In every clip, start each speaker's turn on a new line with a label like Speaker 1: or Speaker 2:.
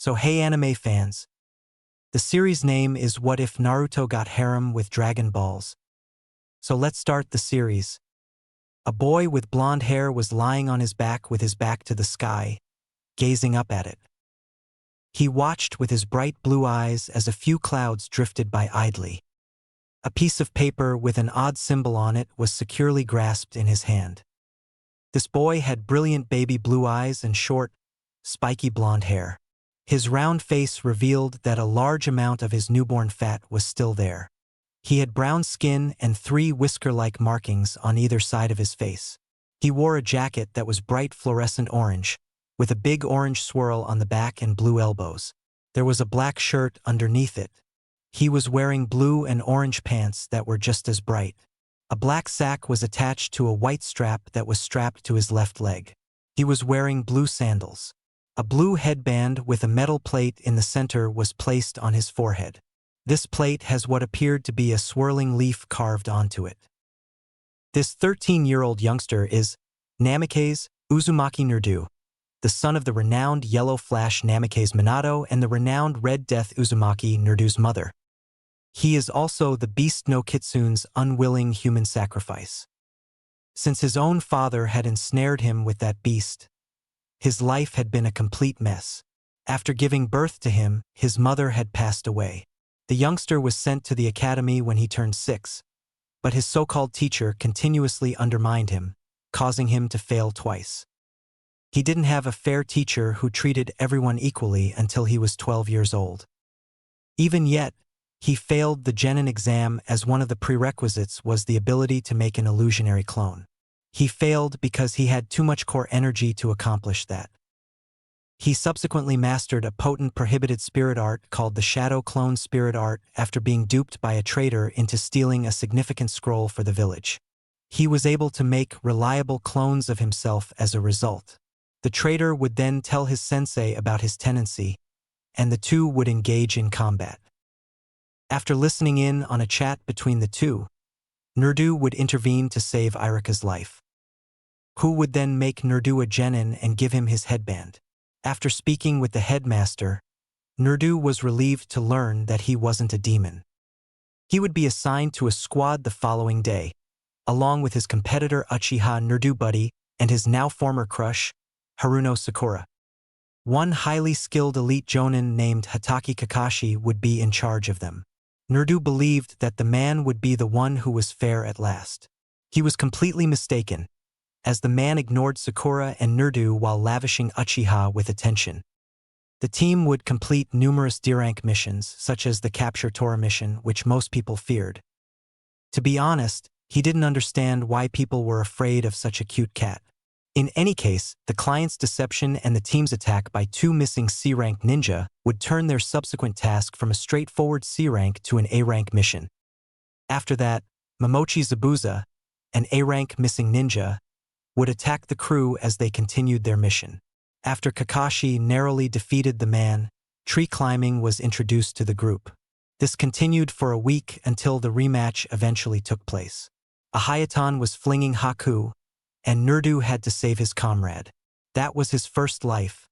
Speaker 1: So hey anime fans, the series name is What If Naruto Got Harem with Dragon Balls? So let's start the series. A boy with blonde hair was lying on his back with his back to the sky, gazing up at it. He watched with his bright blue eyes as a few clouds drifted by idly. A piece of paper with an odd symbol on it was securely grasped in his hand. This boy had brilliant baby blue eyes and short, spiky blonde hair. His round face revealed that a large amount of his newborn fat was still there. He had brown skin and 3 whisker-like markings on either side of his face. He wore a jacket that was bright fluorescent orange, with a big orange swirl on the back and blue elbows. There was a black shirt underneath it. He was wearing blue and orange pants that were just as bright. A black sack was attached to a white strap that was strapped to his left leg. He was wearing blue sandals. A blue headband with a metal plate in the center was placed on his forehead. This plate has what appeared to be a swirling leaf carved onto it. This 13-year-old youngster is Namikaze Uzumaki Nerdu, the son of the renowned Yellow Flash Namikaze Minato and the renowned Red Death Uzumaki Nerdu's mother. He is also the Beast no Kitsune's unwilling human sacrifice. Since his own father had ensnared him with that beast, his life had been a complete mess. After giving birth to him, his mother had passed away. The youngster was sent to the academy when he turned 6, but his so-called teacher continuously undermined him, causing him to fail twice. He didn't have a fair teacher who treated everyone equally until he was 12 years old. Even yet, he failed the Genin exam as one of the prerequisites was the ability to make an illusionary clone. He failed because he had too much core energy to accomplish that. He subsequently mastered a potent prohibited spirit art called the Shadow Clone Spirit Art after being duped by a traitor into stealing a significant scroll for the village. He was able to make reliable clones of himself as a result. The traitor would then tell his sensei about his tendency, and the two would engage in combat. After listening in on a chat between the two, Nerdu would intervene to save Irika's life. Who would then make Nerdu a genin and give him his headband. After speaking with the headmaster, Nerdu was relieved to learn that he wasn't a demon. He would be assigned to a squad the following day, along with his competitor Uchiha Nerdu buddy and his now former crush, Haruno Sakura. One highly skilled elite jonin named Hatake Kakashi would be in charge of them. Nerdu believed that the man would be the one who was fair at last. He was completely mistaken, as the man ignored Sakura and Nerdu while lavishing Uchiha with attention. The team would complete numerous D-rank missions, such as the Capture Tora mission, which most people feared. To be honest, he didn't understand why people were afraid of such a cute cat. In any case, the client's deception and the team's attack by 2 missing C-rank ninja would turn their subsequent task from a straightforward C-rank to an A-rank mission. After that, Momochi Zabuza, an A-rank missing ninja, would attack the crew as they continued their mission. After Kakashi narrowly defeated the man, tree climbing was introduced to the group. This continued for a week until the rematch eventually took place. A Hayatan was flinging Haku, and Nerdu had to save his comrade. That was his first life.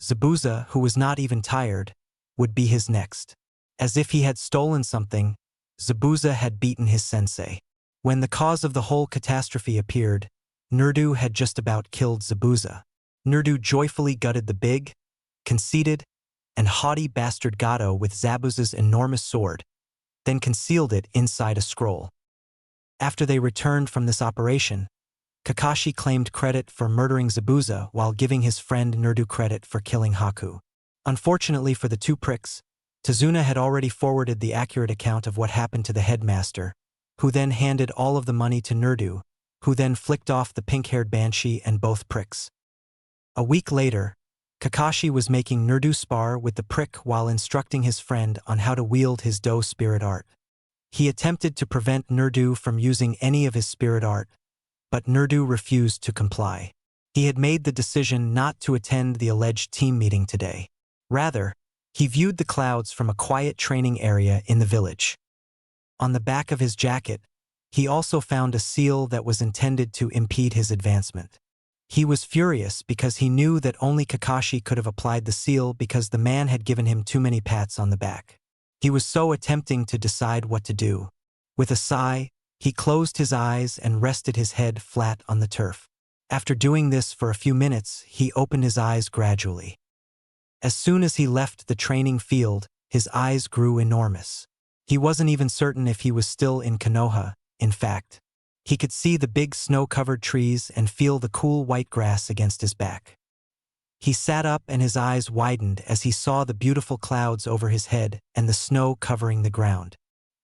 Speaker 1: Zabuza, who was not even tired, would be his next. As if he had stolen something, Zabuza had beaten his sensei. When the cause of the whole catastrophe appeared, Nerdu had just about killed Zabuza. Nerdu joyfully gutted the big, conceited, and haughty bastard Gato with Zabuza's enormous sword, then concealed it inside a scroll. After they returned from this operation, Kakashi claimed credit for murdering Zabuza while giving his friend Nerdu credit for killing Haku. Unfortunately for the two pricks, Tazuna had already forwarded the accurate account of what happened to the headmaster, who then handed all of the money to Nerdu, who then flicked off the pink-haired banshee and both pricks. A week later, Kakashi was making Nerdu spar with the prick while instructing his friend on how to wield his Do spirit art. He attempted to prevent Nerdu from using any of his spirit art, but Nerdu refused to comply. He had made the decision not to attend the alleged team meeting today. Rather, he viewed the clouds from a quiet training area in the village. On the back of his jacket, he also found a seal that was intended to impede his advancement. He was furious because he knew that only Kakashi could have applied the seal because the man had given him too many pats on the back. He was so attempting to decide what to do. With a sigh, he closed his eyes and rested his head flat on the turf. After doing this for a few minutes, he opened his eyes gradually. As soon as he left the training field, his eyes grew enormous. He wasn't even certain if he was still in Konoha. In fact, he could see the big snow-covered trees and feel the cool white grass against his back. He sat up and his eyes widened as he saw the beautiful clouds over his head and the snow covering the ground.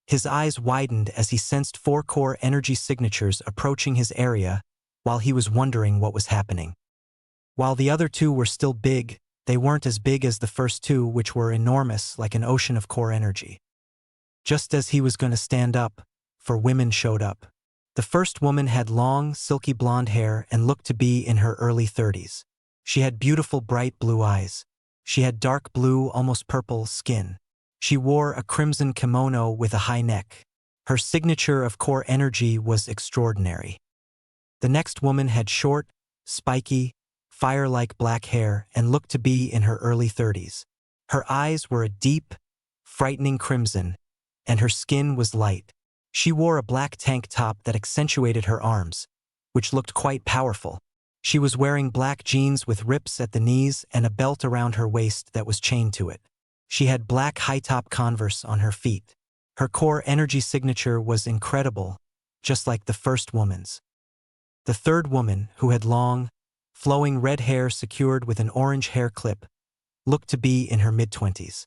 Speaker 1: His eyes widened as he sensed 4 core energy signatures approaching his area while he was wondering what was happening. While the other 2 were still big, they weren't as big as the first 2, which were enormous like an ocean of core energy. Just as he was going to stand up, 4 women showed up. The first woman had long, silky blonde hair and looked to be in her early 30s. She had beautiful bright blue eyes. She had dark blue, almost purple skin. She wore a crimson kimono with a high neck. Her signature of core energy was extraordinary. The next woman had short, spiky, fire-like black hair and looked to be in her early 30s. Her eyes were a deep, frightening crimson, and her skin was light. She wore a black tank top that accentuated her arms, which looked quite powerful. She was wearing black jeans with rips at the knees and a belt around her waist that was chained to it. She had black high-top Converse on her feet. Her core energy signature was incredible, just like the first woman's. The third woman, who had long, flowing red hair secured with an orange hair clip, looked to be in her mid-20s.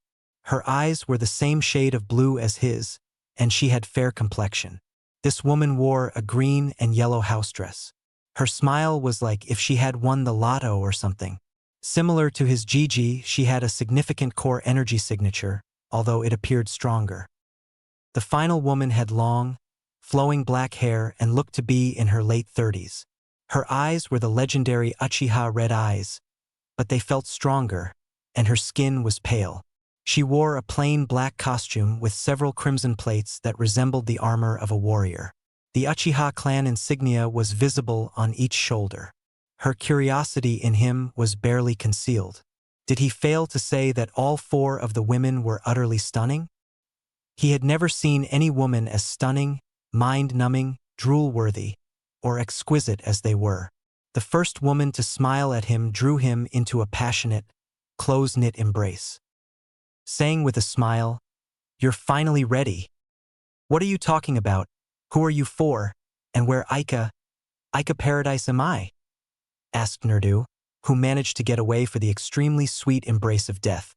Speaker 1: Her eyes were the same shade of blue as his, and she had fair complexion. This woman wore a green and yellow house dress. Her smile was like if she had won the lotto or something. Similar to his Gigi, she had a significant core energy signature, although it appeared stronger. The final woman had long, flowing black hair and looked to be in her late 30s. Her eyes were the legendary Uchiha red eyes, but they felt stronger, and her skin was pale. She wore a plain black costume with several crimson plates that resembled the armor of a warrior. The Uchiha clan insignia was visible on each shoulder. Her curiosity in him was barely concealed. Did he fail to say that all 4 of the women were utterly stunning? He had never seen any woman as stunning, mind-numbing, drool-worthy, or exquisite as they were. The first woman to smile at him drew him into a passionate, close-knit embrace. Saying with a smile, "You're finally ready. What are you talking about? Who are you for? And where Ika Paradise am I?" asked Nerdu, who managed to get away for the extremely sweet embrace of death.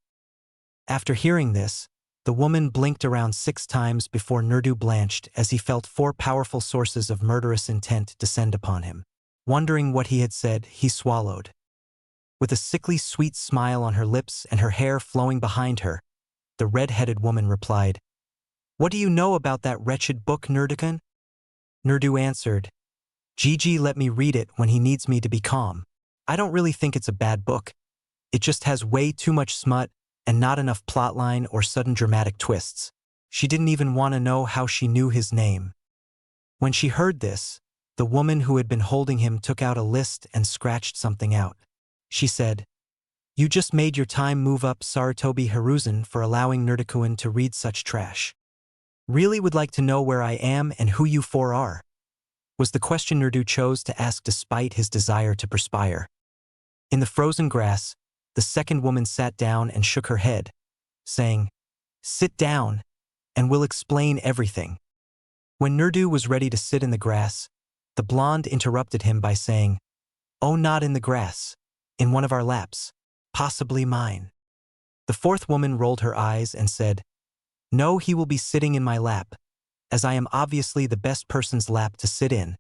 Speaker 1: After hearing this, the woman blinked around 6 times before Nerdu blanched as he felt 4 powerful sources of murderous intent descend upon him. Wondering what he had said, he swallowed. With a sickly sweet smile on her lips and her hair flowing behind her, the red-headed woman replied, "What do you know about that wretched book, Nerdu-kun?" Nerdu answered, "Gigi let me read it when he needs me to be calm. I don't really think it's a bad book. It just has way too much smut and not enough plotline or sudden dramatic twists." She didn't even want to know how she knew his name. When she heard this, the woman who had been holding him took out a list and scratched something out. She said, "You just made your time move up Sarutobi Hiruzen for allowing Nerdu-kun to read such trash. Really would like to know where I am and who you 4 are," was the question Nerdu chose to ask despite his desire to perspire. In the frozen grass, the second woman sat down and shook her head, saying, "Sit down, and we'll explain everything." When Nerdu was ready to sit in the grass, the blonde interrupted him by saying, "Oh, not in the grass. In one of our laps. Possibly mine." The fourth woman rolled her eyes and said, "No, he will be sitting in my lap, as I am obviously the best person's lap to sit in,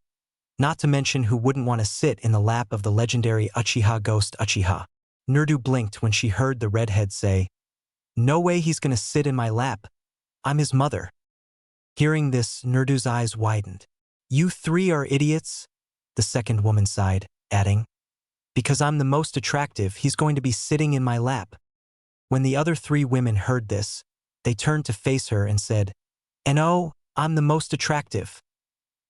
Speaker 1: not to mention who wouldn't want to sit in the lap of the legendary Uchiha ghost Uchiha." Nerdu blinked when she heard the redhead say, "No way he's gonna sit in my lap. I'm his mother." Hearing this, Nerdu's eyes widened. "You 3 are idiots," the second woman sighed, adding, "Because I'm the most attractive, he's going to be sitting in my lap." When the other 3 women heard this, they turned to face her and said, "And oh, I'm the most attractive,"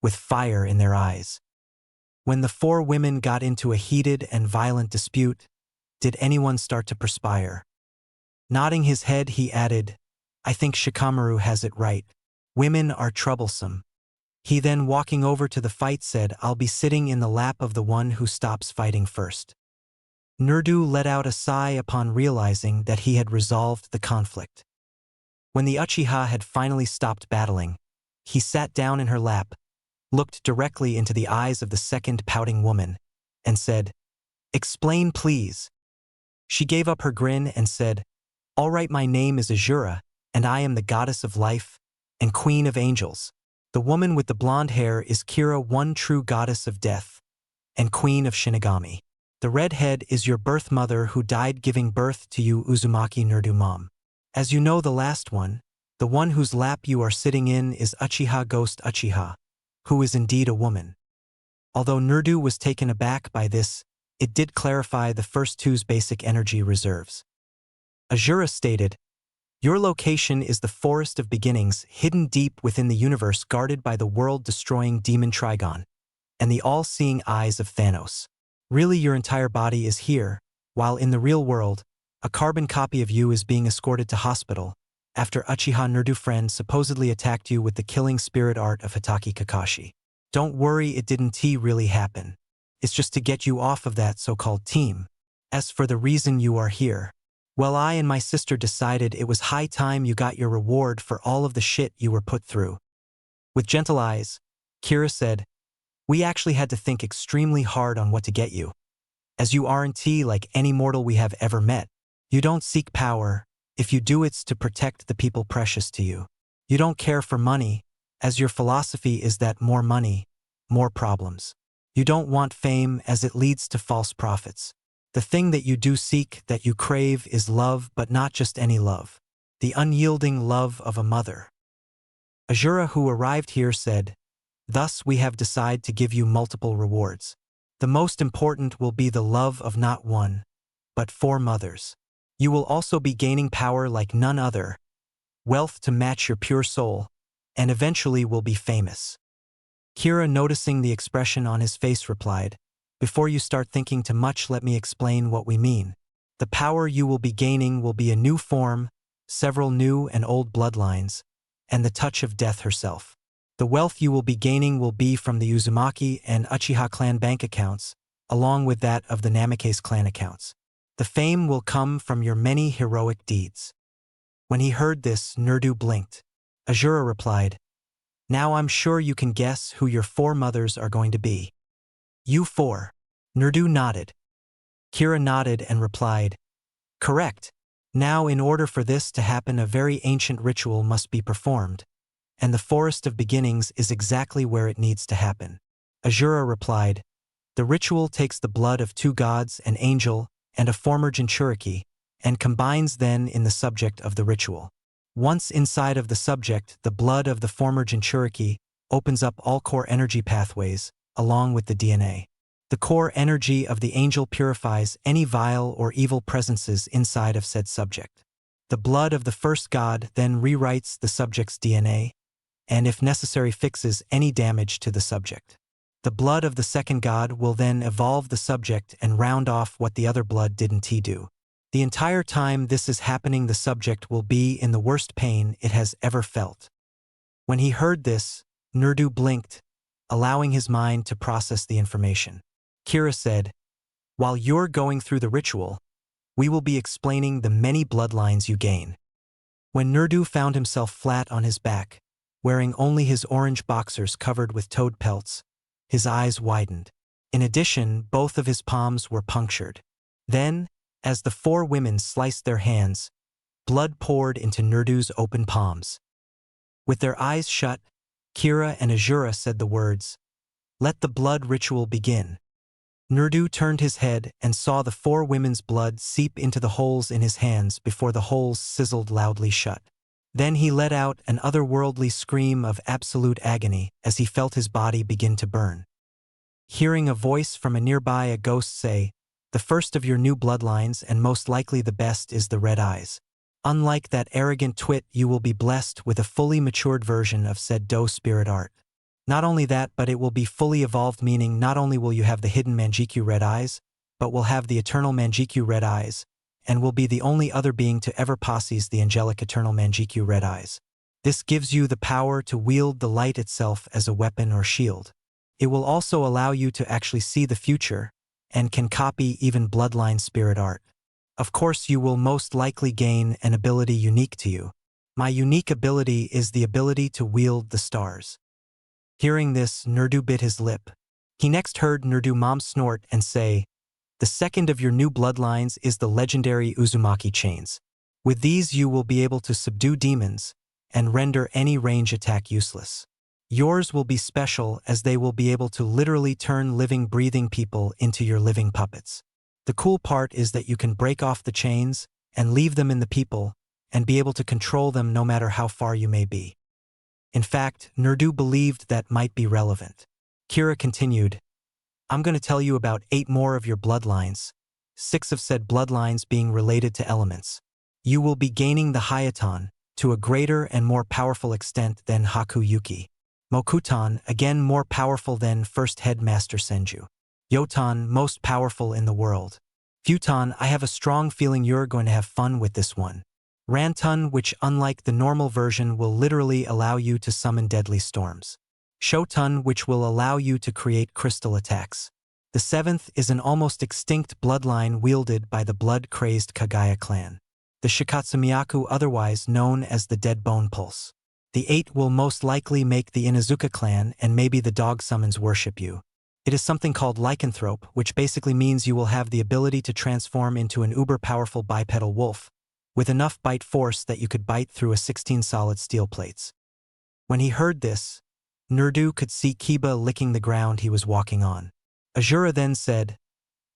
Speaker 1: with fire in their eyes. When the four women got into a heated and violent dispute, did anyone start to perspire? Nodding his head, he added, I think Shikamaru has it right. Women are troublesome. He then, walking over to the fight, said, I'll be sitting in the lap of the one who stops fighting first. Nerdu let out a sigh upon realizing that he had resolved the conflict. When the Uchiha had finally stopped battling, he sat down in her lap, looked directly into the eyes of the second pouting woman, and said, Explain, please. She gave up her grin and said, All right, my name is Azura, and I am the goddess of life and queen of angels. The woman with the blonde hair is Kira, one true goddess of death and queen of Shinigami. The redhead is your birth mother who died giving birth to you, Uzumaki Nerdu mom. As you know, the last one, the one whose lap you are sitting in, is Uchiha Ghost Uchiha, who is indeed a woman. Although Nerdu was taken aback by this, it did clarify the first two's basic energy reserves. Azura stated, Your location is the Forest of Beginnings, hidden deep within the universe, guarded by the world-destroying demon Trigon and the all-seeing eyes of Thanos. Really, your entire body is here, while in the real world, a carbon copy of you is being escorted to hospital after Uchiha Nerdu friend supposedly attacked you with the killing spirit art of Hitaki Kakashi. Don't worry, it didn't really happen. It's just to get you off of that so-called team. As for the reason you are here, well, I and my sister decided it was high time you got your reward for all of the shit you were put through. With gentle eyes, Kira said, We actually had to think extremely hard on what to get you. As you aren't like any mortal we have ever met. You don't seek power. If you do, it's to protect the people precious to you. You don't care for money, as your philosophy is that more money, more problems. You don't want fame, as it leads to false prophets. The thing that you do seek, that you crave, is love, but not just any love. The unyielding love of a mother. Azura, who arrived here, said, Thus we have decided to give you multiple rewards. The most important will be the love of not one, but 4 mothers. You will also be gaining power like none other, wealth to match your pure soul, and eventually will be famous. Kira, noticing the expression on his face, replied, Before you start thinking too much, let me explain what we mean. The power you will be gaining will be a new form, several new and old bloodlines, and the touch of death herself. The wealth you will be gaining will be from the Uzumaki and Uchiha clan bank accounts, along with that of the Namikaze clan accounts. The fame will come from your many heroic deeds. When he heard this, Nerdu blinked. Azura replied, Now I'm sure you can guess who your 4 mothers are going to be. You 4. Nerdu nodded. Kira nodded and replied, Correct. Now, in order for this to happen, a very ancient ritual must be performed, and the Forest of Beginnings is exactly where it needs to happen. Azura replied, The ritual takes the blood of 2 gods, an angel, and a former Jinchuriki, and combines then in the subject of the ritual. Once inside of the subject, the blood of the former Jinchuriki opens up all core energy pathways, along with the DNA. The core energy of the angel purifies any vile or evil presences inside of said subject. The blood of the first god then rewrites the subject's DNA, and if necessary fixes any damage to the subject. The blood of the second god will then evolve the subject and round off what the other blood didn't do. The entire time this is happening, the subject will be in the worst pain it has ever felt. When he heard this, Nerdu blinked, allowing his mind to process the information. Kira said, While you're going through the ritual, we will be explaining the many bloodlines you gain. When Nerdu found himself flat on his back, wearing only his orange boxers covered with toad pelts, his eyes widened. In addition, both of his palms were punctured. Then, as the 4 women sliced their hands, blood poured into Nerdu's open palms. With their eyes shut, Kira and Azura said the words, Let the blood ritual begin. Nerdu turned his head and saw the 4 women's blood seep into the holes in his hands before the holes sizzled loudly shut. Then he let out an otherworldly scream of absolute agony as he felt his body begin to burn. Hearing a voice from a ghost say, The first of your new bloodlines, and most likely the best, is the red eyes. Unlike that arrogant twit, you will be blessed with a fully matured version of said Do spirit art. Not only that, but it will be fully evolved, meaning not only will you have the hidden Manjikyu red eyes, but will have the eternal Manjikyu red eyes, and will be the only other being to ever possess the angelic eternal Manjikyu red eyes. This gives you the power to wield the light itself as a weapon or shield. It will also allow you to actually see the future, and can copy even bloodline spirit art. Of course, you will most likely gain an ability unique to you. My unique ability is the ability to wield the stars. Hearing this, Nerdu bit his lip. He next heard Nerdu mom snort and say, "The second of your new bloodlines is the legendary Uzumaki chains. With these you will be able to subdue demons and render any range attack useless. Yours will be special as they will be able to literally turn living, breathing people into your living puppets. The cool part is that you can break off the chains and leave them in the people and be able to control them no matter how far you may be." In fact, Nerdu believed that might be relevant. Kira continued, "I'm going to tell you about 8 more of your bloodlines, 6 of said bloodlines being related to elements. You will be gaining the Hayaton to a greater and more powerful extent than Hakuyuki. Mokutan, again more powerful than First Headmaster Senju. Yotan, most powerful in the world. Futon, I have a strong feeling you're going to have fun with this one. Rantun, which unlike the normal version will literally allow you to summon deadly storms. Shotun, which will allow you to create crystal attacks. The 7th is an almost extinct bloodline wielded by the blood-crazed Kagaya clan. The Shikatsumiyaku, otherwise known as the Dead Bone Pulse. The 8 will most likely make the Inuzuka clan and maybe the dog summons worship you. It is something called lycanthrope, which basically means you will have the ability to transform into an uber-powerful bipedal wolf, with enough bite force that you could bite through a 16 solid steel plates. When he heard this, Nerdu could see Kiba licking the ground he was walking on. Azura then said,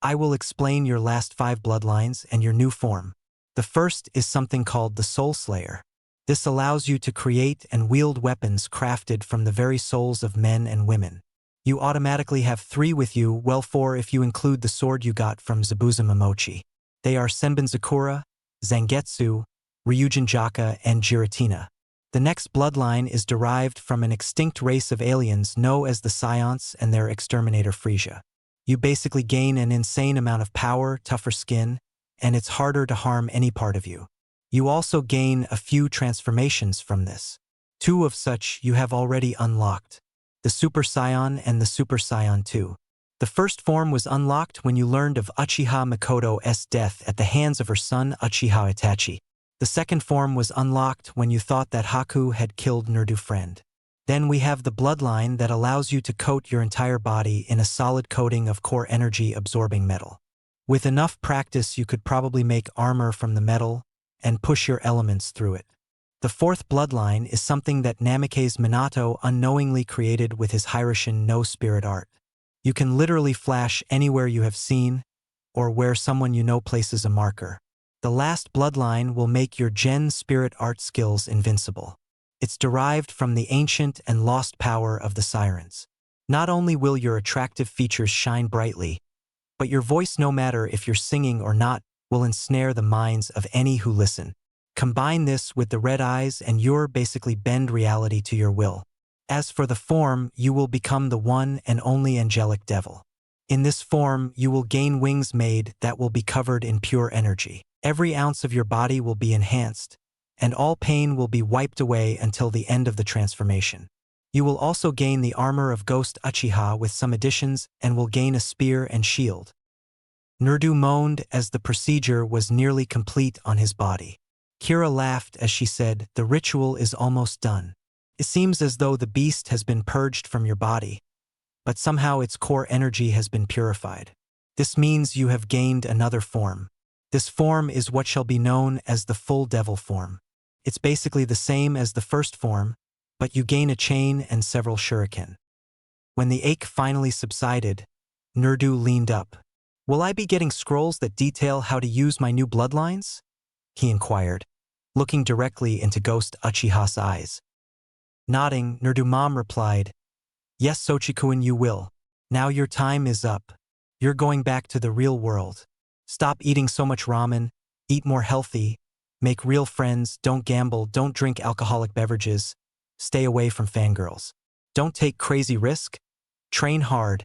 Speaker 1: "I will explain your last 5 bloodlines and your new form. The first is something called the Soul Slayer. This allows you to create and wield weapons crafted from the very souls of men and women. You automatically have 3 with you, well 4 if you include the sword you got from Zabuza Momochi. They are Senbon Zakura, Zangetsu, Ryujin Jaka, and Giratina. The next bloodline is derived from an extinct race of aliens known as the Scions and their exterminator Frisia. You basically gain an insane amount of power, tougher skin, and it's harder to harm any part of you. You also gain a few transformations from this. 2 of such you have already unlocked. The Super Saiyan and the Super Saiyan 2. The first form was unlocked when you learned of Uchiha Mikoto's death at the hands of her son Uchiha Itachi. The second form was unlocked when you thought that Haku had killed Nerdu friend. Then we have the bloodline that allows you to coat your entire body in a solid coating of core energy absorbing metal. With enough practice you could probably make armor from the metal and push your elements through it. The 4th bloodline is something that Namikaze Minato unknowingly created with his Hiroshin no spirit art. You can literally flash anywhere you have seen, or where someone you know places a marker. The last bloodline will make your Gen spirit art skills invincible. It's derived from the ancient and lost power of the sirens. Not only will your attractive features shine brightly, but your voice, no matter if you're singing or not, will ensnare the minds of any who listen. Combine this with the red eyes and you're basically bend reality to your will. As for the form, you will become the one and only angelic devil. In this form, you will gain wings made that will be covered in pure energy. Every ounce of your body will be enhanced, and all pain will be wiped away until the end of the transformation. You will also gain the armor of Ghost Uchiha with some additions and will gain a spear and shield. Nerdu moaned as the procedure was nearly complete on his body. Kira laughed as she said, "The ritual is almost done. It seems as though the beast has been purged from your body, but somehow its core energy has been purified. This means you have gained another form. This form is what shall be known as the full devil form. It's basically the same as the first form, but you gain a chain and several shuriken." When the ache finally subsided, Nerdu leaned up. "Will I be getting scrolls that detail how to use my new bloodlines?" he inquired, looking directly into Ghost Uchiha's eyes. Nodding, Nerdu Mom replied, "Yes, Sochikuin, you will. Now your time is up. You're going back to the real world. Stop eating so much ramen, eat more healthy, make real friends, don't gamble, don't drink alcoholic beverages, stay away from fangirls. Don't take crazy risk, train hard,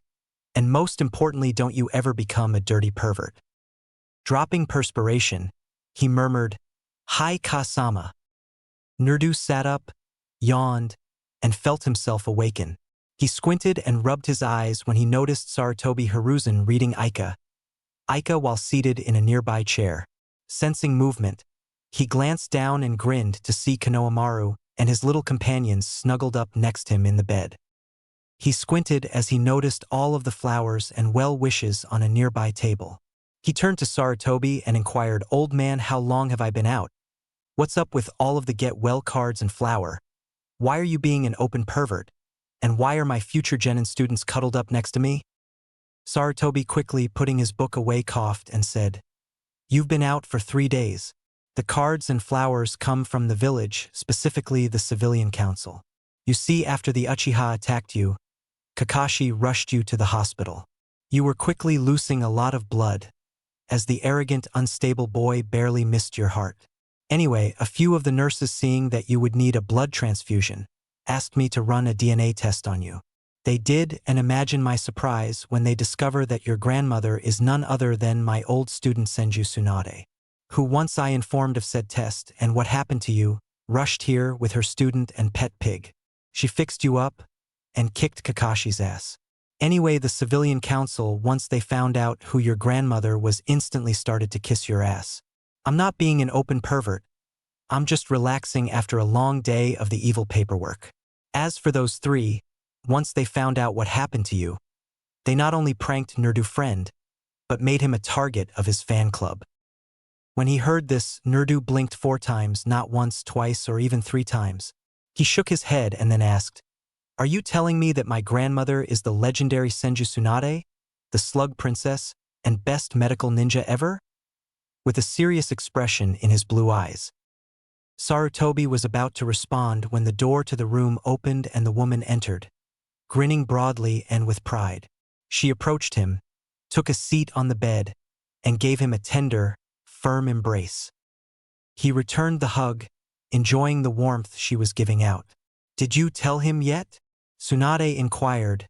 Speaker 1: and most importantly, don't you ever become a dirty pervert. Dropping perspiration, he murmured, "Hi Ka-sama." Nerdu sat up, yawned, and felt himself awaken. He squinted and rubbed his eyes when he noticed Sarutobi Hiruzen reading Aika while seated in a nearby chair. Sensing movement, he glanced down and grinned to see Konohamaru and his little companions snuggled up next him in the bed. He squinted as he noticed all of the flowers and well wishes on a nearby table. He turned to Sarutobi and inquired, "Old man, how long have I been out? What's up with all of the get well cards and flower? Why are you being an open pervert? And why are my future genin students cuddled up next to me?" Sarutobi, quickly putting his book away, coughed and said, "You've been out for 3 days. The cards and flowers come from the village, specifically the civilian council. You see, after the Uchiha attacked you, Kakashi rushed you to the hospital. You were quickly losing a lot of blood, as the arrogant, unstable boy barely missed your heart. Anyway, a few of the nurses, seeing that you would need a blood transfusion, asked me to run a DNA test on you. They did, and imagine my surprise when they discover that your grandmother is none other than my old student Senju Tsunade, who, once I informed of said test and what happened to you, rushed here with her student and pet pig. She fixed you up and kicked Kakashi's ass. Anyway, the civilian council, once they found out who your grandmother was, instantly started to kiss your ass. I'm not being an open pervert. I'm just relaxing after a long day of the evil paperwork. As for those 3, once they found out what happened to you, they not only pranked Nerdu friend, but made him a target of his fan club." When he heard this, Nerdu blinked 4 times, not once, twice, or even 3 times. He shook his head and then asked, "Are you telling me that my grandmother is the legendary Senju Tsunade, the slug princess, and best medical ninja ever?" With a serious expression in his blue eyes. Sarutobi was about to respond when the door to the room opened and the woman entered, grinning broadly and with pride. She approached him, took a seat on the bed, and gave him a tender, firm embrace. He returned the hug, enjoying the warmth she was giving out. "Did you tell him yet?" Tsunade inquired,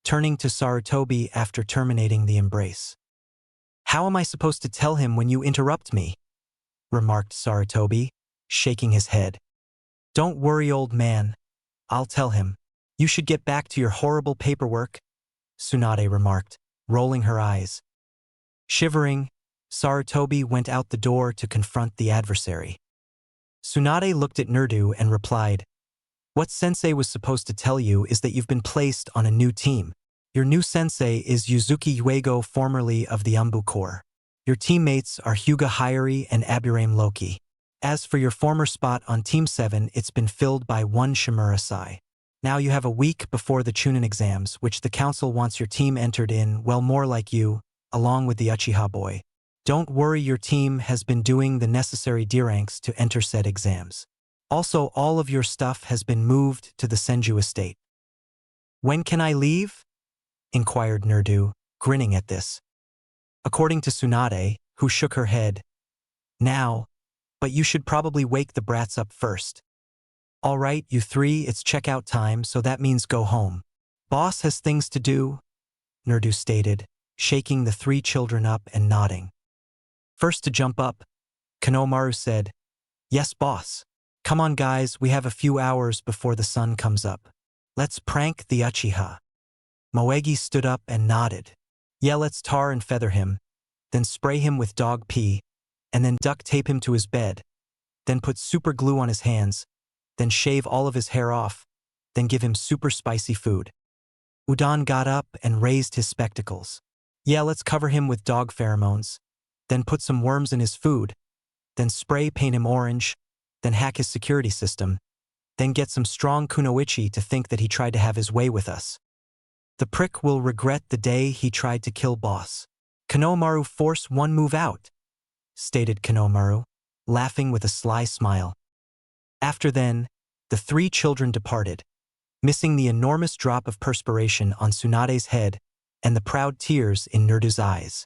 Speaker 1: turning to Sarutobi after terminating the embrace. "How am I supposed to tell him when you interrupt me?" remarked Sarutobi, shaking his head. "Don't worry, old man. I'll tell him. You should get back to your horrible paperwork," Tsunade remarked, rolling her eyes. Shivering, Sarutobi went out the door to confront the adversary. Tsunade looked at Nerdu and replied, "What sensei was supposed to tell you is that you've been placed on a new team. Your new sensei is Yuzuki Yuego, formerly of the Umbu Corps. Your teammates are Hyuga Hayari and Aburame Loki. As for your former spot on Team 7, it's been filled by one Shimura Sai. Now you have a week before the Chunin exams, which the council wants your team entered in, well, more like you, along with the Uchiha boy. Don't worry, your team has been doing the necessary D-ranks to enter said exams. Also, all of your stuff has been moved to the Senju estate." "When can I leave?" inquired Nerdu, grinning at this. According to Tsunade, who shook her head, "Now, but you should probably wake the brats up first." "All right, you 3, it's checkout time, so that means go home. Boss has things to do," Nerdu stated, shaking the 3 children up and nodding. First to jump up, Konohamaru said, "Yes, boss. Come on, guys, we have a few hours before the sun comes up. Let's prank the Uchiha." Moegi stood up and nodded. "Yeah, let's tar and feather him, then spray him with dog pee, and then duct tape him to his bed, then put super glue on his hands, then shave all of his hair off, then give him super spicy food." Udon got up and raised his spectacles. "Yeah, let's cover him with dog pheromones, then put some worms in his food, then spray paint him orange, then hack his security system, then get some strong kunoichi to think that he tried to have his way with us. The prick will regret the day he tried to kill boss. Konohamaru force one move out," stated Konohamaru, laughing with a sly smile. After then, the 3 children departed, missing the enormous drop of perspiration on Tsunade's head and the proud tears in Nerdu's eyes.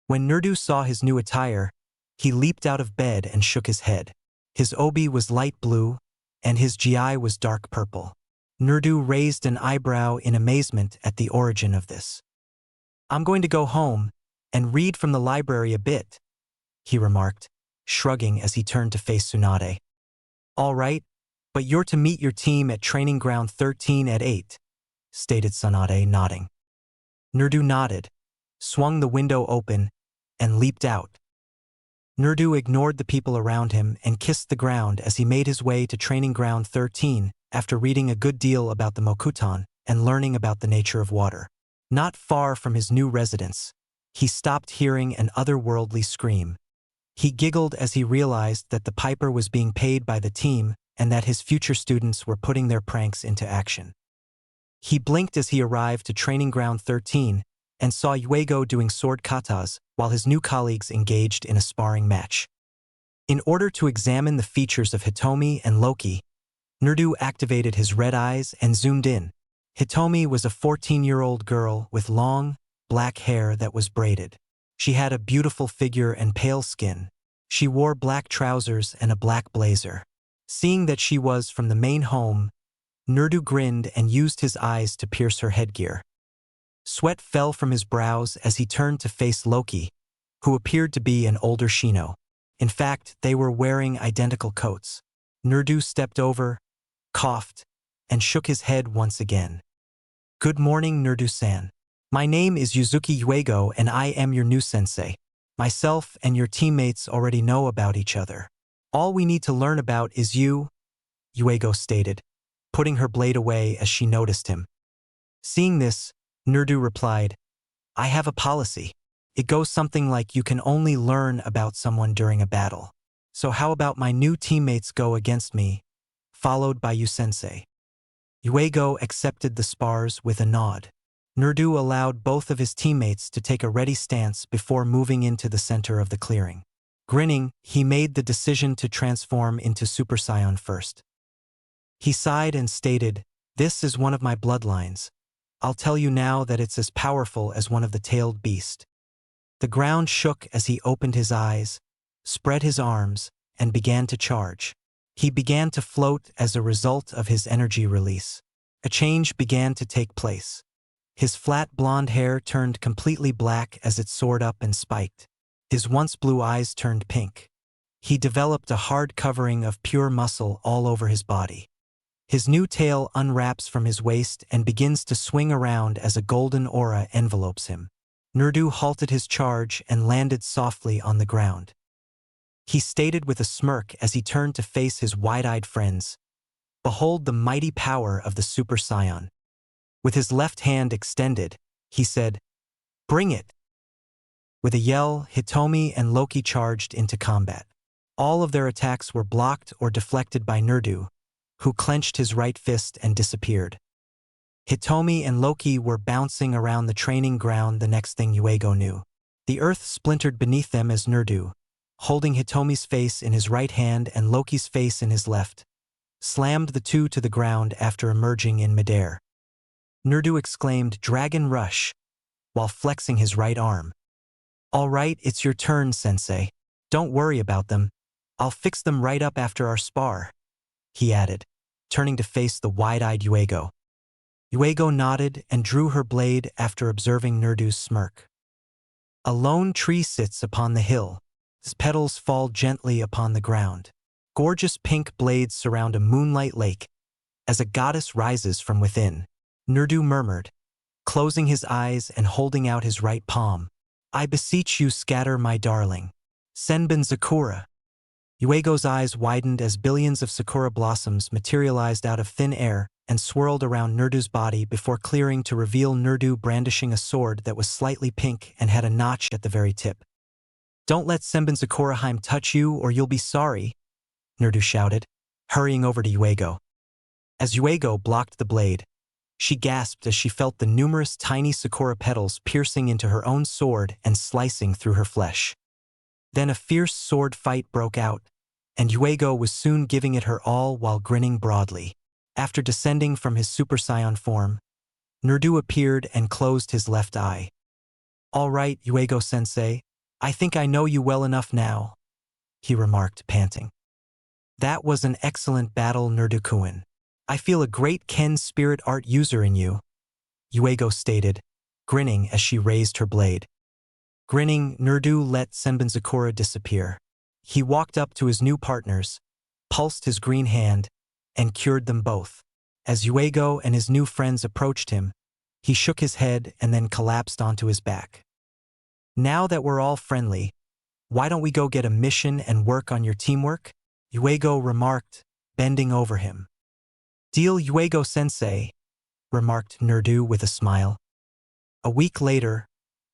Speaker 1: When Nerdu saw his new attire, he leaped out of bed and shook his head. His obi was light blue, and his gi was dark purple. Nerdu raised an eyebrow in amazement at the origin of this. "I'm going to go home and read from the library a bit," he remarked, shrugging as he turned to face Tsunade. "All right, but you're to meet your team at Training Ground 13 at 8, stated Tsunade, nodding. Nerdu nodded, swung the window open, and leaped out. Nerdu ignored the people around him and kissed the ground as he made his way to Training Ground 13 after reading a good deal about the Mokuton and learning about the nature of water. Not far from his new residence, he stopped hearing an otherworldly scream. He giggled as he realized that the piper was being paid by the team and that his future students were putting their pranks into action. He blinked as he arrived to Training Ground 13 and saw Yuego doing sword katas while his new colleagues engaged in a sparring match. In order to examine the features of Hitomi and Loki, Nerdu activated his red eyes and zoomed in. Hitomi was a 14-year-old girl with long, black hair that was braided. She had a beautiful figure and pale skin. She wore black trousers and a black blazer. Seeing that she was from the main home, Nerdu grinned and used his eyes to pierce her headgear. Sweat fell from his brows as he turned to face Loki, who appeared to be an older Shino. In fact, they were wearing identical coats. Nerdu stepped over, coughed, and shook his head once again. "Good morning, Nerdu-san. My name is Yuzuki Yuego and I am your new sensei. Myself and your teammates already know about each other. All we need to learn about is you," Yuego stated, putting her blade away as she noticed him. Seeing this, Nerdu replied, "I have a policy. It goes something like you can only learn about someone during a battle. So how about my new teammates go against me, followed by you sensei?" Yuego accepted the spars with a nod. Nerdu allowed both of his teammates to take a ready stance before moving into the center of the clearing. Grinning, he made the decision to transform into Super Saiyan first. He sighed and stated, "This is one of my bloodlines. I'll tell you now that it's as powerful as one of the tailed beast." The ground shook as he opened his eyes, spread his arms, and began to charge. He began to float as a result of his energy release. A change began to take place. His flat blonde hair turned completely black as it soared up and spiked. His once blue eyes turned pink. He developed a hard covering of pure muscle all over his body. His new tail unwraps from his waist and begins to swing around as a golden aura envelopes him. Nerdu halted his charge and landed softly on the ground. He stated with a smirk as he turned to face his wide-eyed friends, "Behold the mighty power of the Super Saiyan." With his left hand extended, he said, "Bring it." With a yell, Hitomi and Loki charged into combat. All of their attacks were blocked or deflected by Nerdu, who clenched his right fist and disappeared. Hitomi and Loki were bouncing around the training ground the next thing Yuego knew. The earth splintered beneath them as Nerdu, holding Hitomi's face in his right hand and Loki's face in his left, slammed the two to the ground after emerging in midair. Nerdu exclaimed, "Dragon Rush," while flexing his right arm. "All right, it's your turn, Sensei. Don't worry about them. I'll fix them right up after our spar," he added, turning to face the wide-eyed Yuego. Yuego nodded and drew her blade after observing Nerdu's smirk. A lone tree sits upon the hill. Its petals fall gently upon the ground. Gorgeous pink blades surround a moonlight lake as a goddess rises from within. Nerdu murmured, closing his eyes and holding out his right palm. "I beseech you, scatter my darling. Senbin Sakura." Yuego's eyes widened as billions of sakura blossoms materialized out of thin air and swirled around Nerdu's body before clearing to reveal Nerdu brandishing a sword that was slightly pink and had a notch at the very tip. "Don't let Senbin Sakuraheim touch you or you'll be sorry," Nerdu shouted, hurrying over to Yuego. As Yuego blocked the blade, she gasped as she felt the numerous tiny sakura petals piercing into her own sword and slicing through her flesh. Then a fierce sword fight broke out, and Yuego was soon giving it her all while grinning broadly. After descending from his Super Saiyan form, Nerdu appeared and closed his left eye. "All right, Yuego-sensei, I think I know you well enough now," he remarked, panting. "That was an excellent battle, Nerdu-kun. I feel a great Ken spirit art user in you, Yuego stated, grinning as she raised her blade. Grinning, Nerdu let Senbonzakura disappear. He walked up to his new partners, pulsed his green hand, and cured them both. As Yuego and his new friends approached him, he shook his head and then collapsed onto his back. Now that we're all friendly, why don't we go get a mission and work on your teamwork? Yuego remarked, bending over him. Deal, Yuego-sensei, remarked Nerdu with a smile. A week later,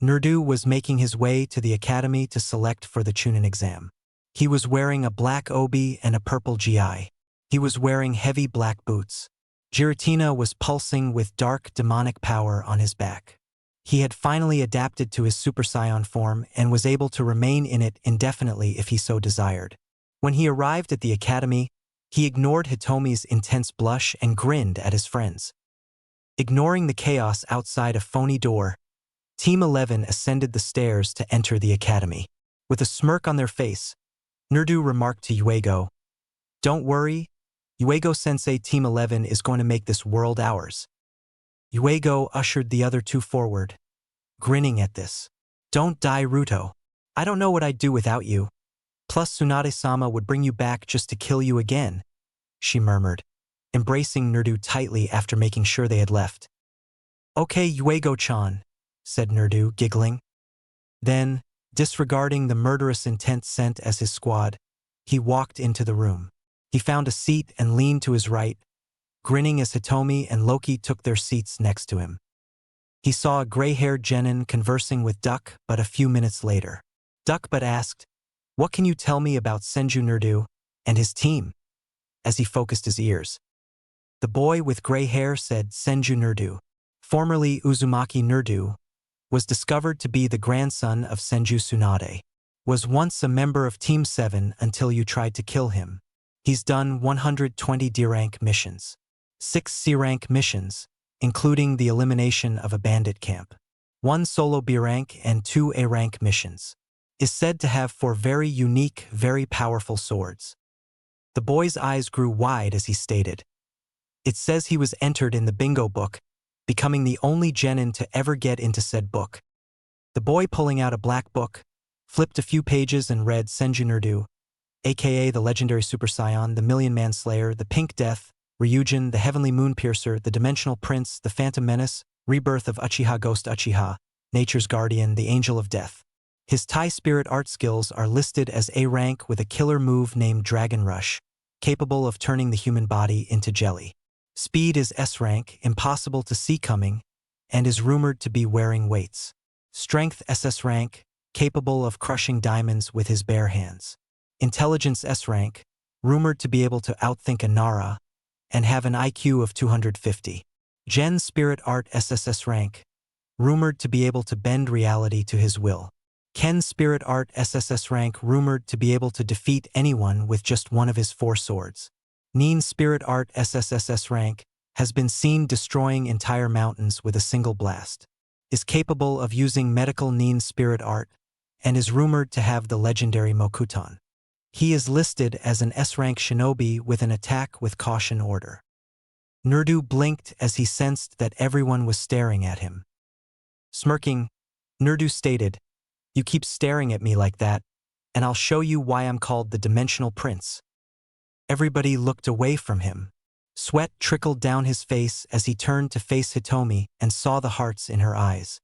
Speaker 1: Nerdu was making his way to the academy to select for the Chunin exam. He was wearing a black obi and a purple gi. He was wearing heavy black boots. Giratina was pulsing with dark demonic power on his back. He had finally adapted to his Super Saiyan form and was able to remain in it indefinitely if he so desired. When he arrived at the academy, he ignored Hitomi's intense blush and grinned at his friends. Ignoring the chaos outside a phony door, Team 11 ascended the stairs to enter the academy. With a smirk on their face, Nerdu remarked to Yuego, "Don't worry, Yuego-sensei, Team 11 is going to make this world ours." Yuego ushered the other two forward, grinning at this. "Don't die, Ruto. I don't know what I'd do without you. Plus Tsunade-sama would bring you back just to kill you again," she murmured, embracing Nerdu tightly after making sure they had left. "Okay, Yuego-chan," said Nerdu, giggling. Then, disregarding the murderous intent sent as his squad, he walked into the room. He found a seat and leaned to his right, grinning as Hitomi and Loki took their seats next to him. He saw a gray-haired genin conversing with Duck but a few minutes later. Duckbutt asked, "What can you tell me about Senju Nerdu and his team?" as he focused his ears. The boy with gray hair said Senju Nerdu, formerly Uzumaki Nerdu, was discovered to be the grandson of Senju Tsunade. Was once a member of Team 7 until you tried to kill him. He's done 120 D-rank missions. 6 C-rank missions, including the elimination of a bandit camp. 1 solo B-rank and 2 A-rank missions. Is said to have 4 very unique, very powerful swords. The boy's eyes grew wide as he stated. It says he was entered in the bingo book, becoming the only genin to ever get into said book. The boy, pulling out a black book, flipped a few pages and read Senju Nerdu, aka the legendary Super Saiyan, the Million Man Slayer, the Pink Death, Ryujin, the Heavenly Moon Piercer, the Dimensional Prince, the Phantom Menace, Rebirth of Uchiha Ghost Uchiha, Nature's Guardian, the Angel of Death. His Tai Spirit art skills are listed as A rank with a killer move named Dragon Rush, capable of turning the human body into jelly. Speed is S rank, impossible to see coming, and is rumored to be wearing weights. Strength SS rank, capable of crushing diamonds with his bare hands. Intelligence S rank, rumored to be able to outthink a Nara, and have an IQ of 250. Gen Spirit Art SSS rank, rumored to be able to bend reality to his will. Ken Spirit Art SSS rank, rumored to be able to defeat anyone with just one of his 4 swords. Nin Spirit Art SSSS rank, has been seen destroying entire mountains with a single blast. Is capable of using medical Nin Spirit Art, and is rumored to have the legendary Mokuton. He is listed as an S-rank shinobi with an attack with caution order. Nerdu blinked as he sensed that everyone was staring at him. Smirking, Nerdu stated, "You keep staring at me like that, and I'll show you why I'm called the Dimensional Prince." Everybody looked away from him. Sweat trickled down his face as he turned to face Hitomi and saw the hearts in her eyes.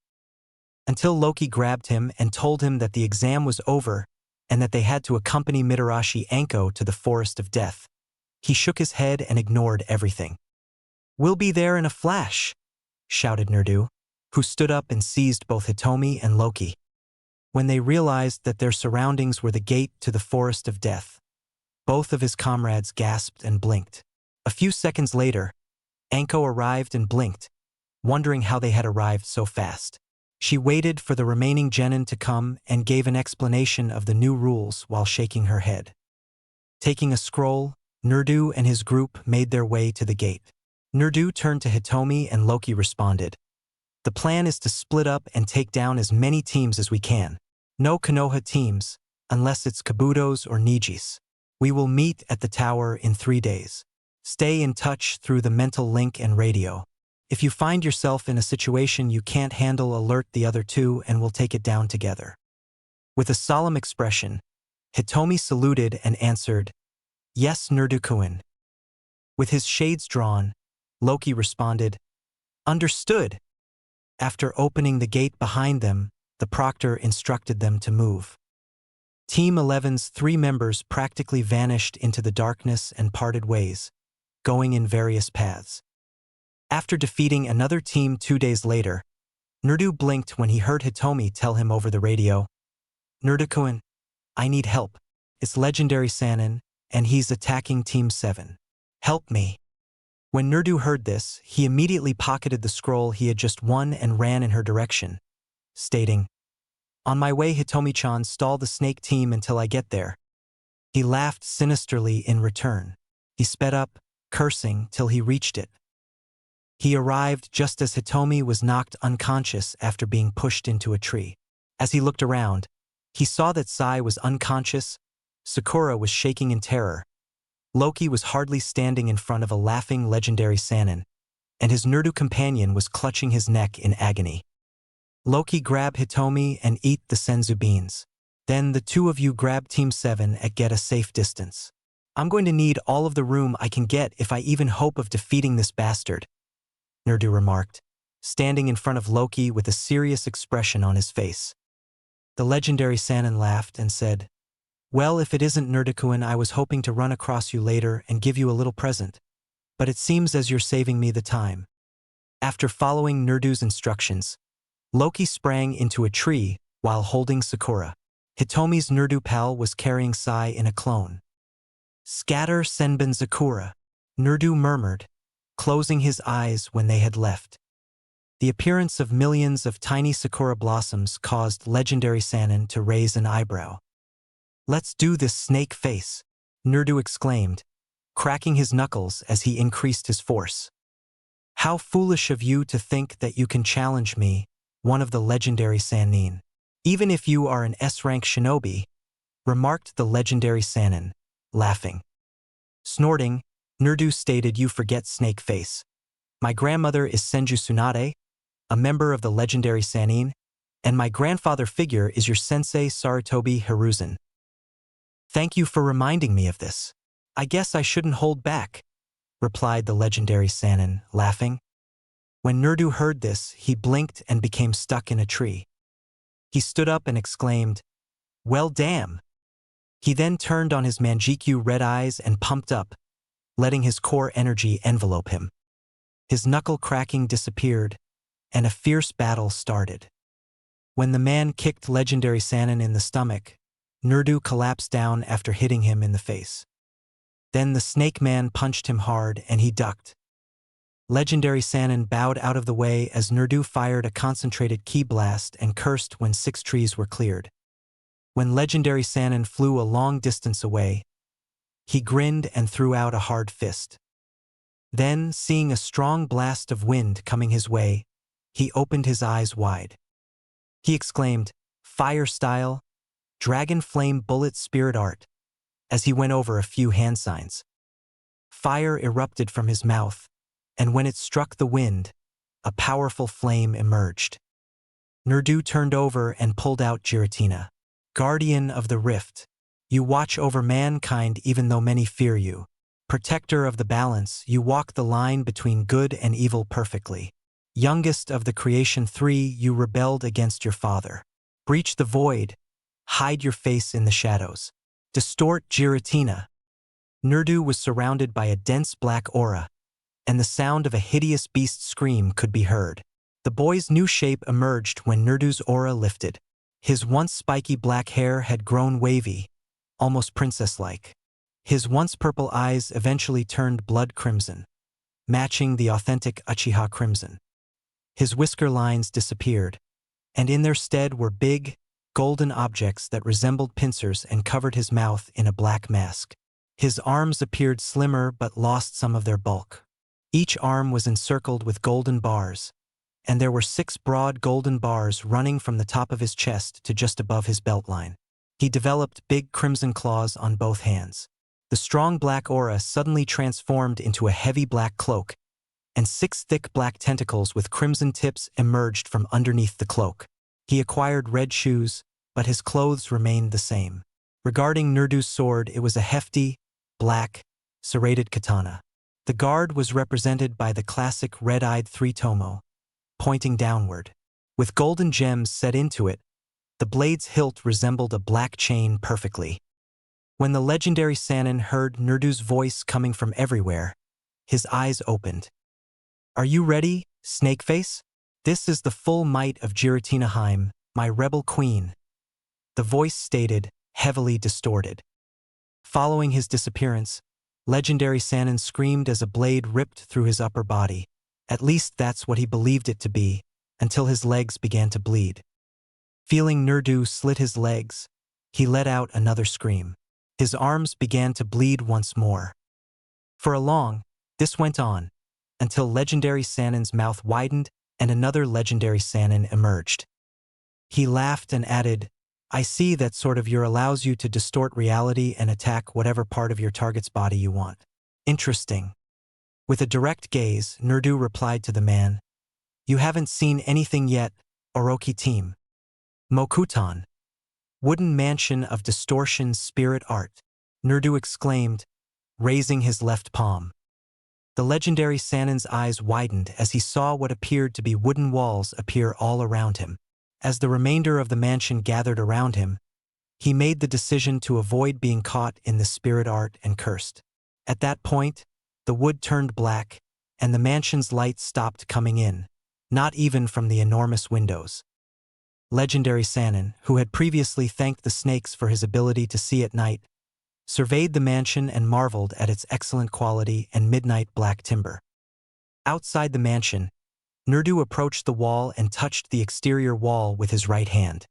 Speaker 1: Until Loki grabbed him and told him that the exam was over and that they had to accompany Mitarashi Anko to the Forest of Death. He shook his head and ignored everything. "We'll be there in a flash," shouted Nerdu, who stood up and seized both Hitomi and Loki. When they realized that their surroundings were the gate to the Forest of Death, both of his comrades gasped and blinked. A few seconds later, Anko arrived and blinked, wondering how they had arrived so fast. She waited for the remaining genin to come and gave an explanation of the new rules while shaking her head. Taking a scroll, Nerdu and his group made their way to the gate. Nerdu turned to Hitomi and Loki responded, "The plan is to split up and take down as many teams as we can. No Konoha teams, unless it's Kabutos or Nijis. We will meet at the tower in 3 days. Stay in touch through the mental link and radio. If you find yourself in a situation you can't handle, alert the other two and we'll take it down together." With a solemn expression, Hitomi saluted and answered, "Yes, Nerdu-kun." With his shades drawn, Loki responded, "Understood." After opening the gate behind them, the proctor instructed them to move. Team 11's 3 members practically vanished into the darkness and parted ways, going in various paths. After defeating another team 2 days later, Nerdu blinked when he heard Hitomi tell him over the radio, "Nerdu-kun, I need help. It's legendary Sanin, and he's attacking Team 7. Help me." When Nerdu heard this, he immediately pocketed the scroll he had just won and ran in her direction, stating, "On my way, Hitomi-chan, stall the snake team until I get there." He laughed sinisterly in return. He sped up, cursing, till he reached it. He arrived just as Hitomi was knocked unconscious after being pushed into a tree. As he looked around, he saw that Sai was unconscious, Sakura was shaking in terror, Loki was hardly standing in front of a laughing legendary Sanin, and his Nerdu companion was clutching his neck in agony. Loki, grab Hitomi and eat the senzu beans. Then the two of you grab Team 7 and get a safe distance. I'm going to need all of the room I can get if I even hope of defeating this bastard," Nerdu remarked, standing in front of Loki with a serious expression on his face. The legendary Sanin laughed and said, "Well, if it isn't Nerdu-kun, I was hoping to run across you later and give you a little present, but it seems as you're saving me the time." After following Nerdu's instructions, Loki sprang into a tree while holding Sakura. Hitomi's Nerdu pal was carrying Sai in a clone. "Scatter Senbin Sakura," Nerdu murmured, closing his eyes when they had left. The appearance of millions of tiny Sakura blossoms caused legendary Sanin to raise an eyebrow. "Let's do this, snake face," Nerdu exclaimed, cracking his knuckles as he increased his force. "How foolish of you to think that you can challenge me, one of the legendary Sanin. Even if you are an S-rank shinobi," remarked the legendary Sanin, laughing. Snorting, Nerdu stated, "You forget, snake face. My grandmother is Senju Tsunade, a member of the legendary Sanin, and my grandfather figure is your sensei Sarutobi Hiruzen. Thank you for reminding me of this. I guess I shouldn't hold back," replied the legendary Sanin, laughing. When Nerdu heard this, he blinked and became stuck in a tree. He stood up and exclaimed, "Well, damn." He then turned on his Manjikyu red eyes and pumped up, letting his core energy envelope him. His knuckle cracking disappeared, and a fierce battle started. When the man kicked legendary Sanin in the stomach, Nerdu collapsed down after hitting him in the face. Then the snake man punched him hard and he ducked. Legendary Sanin bowed out of the way as Nerdu fired a concentrated ki blast and cursed when 6 trees were cleared. When legendary Sanin flew a long distance away, he grinned and threw out a hard fist. Then, seeing a strong blast of wind coming his way, he opened his eyes wide. He exclaimed, "Fire style, dragon flame bullet spirit art," as he went over a few hand signs. Fire erupted from his mouth, and when it struck the wind, a powerful flame emerged. Nerdu turned over and pulled out Giratina. "Guardian of the Rift, you watch over mankind even though many fear you. Protector of the balance, you walk the line between good and evil perfectly. Youngest of the creation 3, you rebelled against your father. Breach the void, hide your face in the shadows. Distort Giratina." Nerdu was surrounded by a dense black aura, and the sound of a hideous beast scream could be heard. The boy's new shape emerged when Nerdu's aura lifted. His once spiky black hair had grown wavy, almost princess-like. His once purple eyes eventually turned blood crimson, matching the authentic Uchiha crimson. His whisker lines disappeared, and in their stead were big, golden objects that resembled pincers and covered his mouth in a black mask. His arms appeared slimmer but lost some of their bulk. Each arm was encircled with golden bars, and there were 6 broad golden bars running from the top of his chest to just above his belt line. He developed big crimson claws on both hands. The strong black aura suddenly transformed into a heavy black cloak, and 6 thick black tentacles with crimson tips emerged from underneath the cloak. He acquired red shoes, but his clothes remained the same. Regarding Nerdu's sword, it was a hefty, black, serrated katana. The guard was represented by the classic red-eyed three-tomo, pointing downward. With golden gems set into it, the blade's hilt resembled a black chain perfectly. When the legendary Sanin heard Nerdu's voice coming from everywhere, his eyes opened. "Are you ready, Snakeface? This is the full might of Giratina Harem, my rebel queen," the voice stated, heavily distorted. Following his disappearance, legendary Sanin screamed as a blade ripped through his upper body. At least that's what he believed it to be, until his legs began to bleed. Feeling Nerdu slit his legs, he let out another scream. His arms began to bleed once more. This went on, until legendary Sanin's mouth widened and another legendary Sanin emerged. He laughed and added, "I see that sort of allows you to distort reality and attack whatever part of your target's body you want. Interesting." With a direct gaze, Nerdu replied to the man, "You haven't seen anything yet, Orochi team. Mokutan. Wooden mansion of distortion spirit art," Nerdu exclaimed, raising his left palm. The legendary Sanin's eyes widened as he saw what appeared to be wooden walls appear all around him. As the remainder of the mansion gathered around him, he made the decision to avoid being caught in the spirit art and cursed. At that point, the wood turned black, and the mansion's light stopped coming in, not even from the enormous windows. Legendary Sanin, who had previously thanked the snakes for his ability to see at night, surveyed the mansion and marveled at its excellent quality and midnight black timber. Outside the mansion, Nerdu approached the wall and touched the exterior wall with his right hand.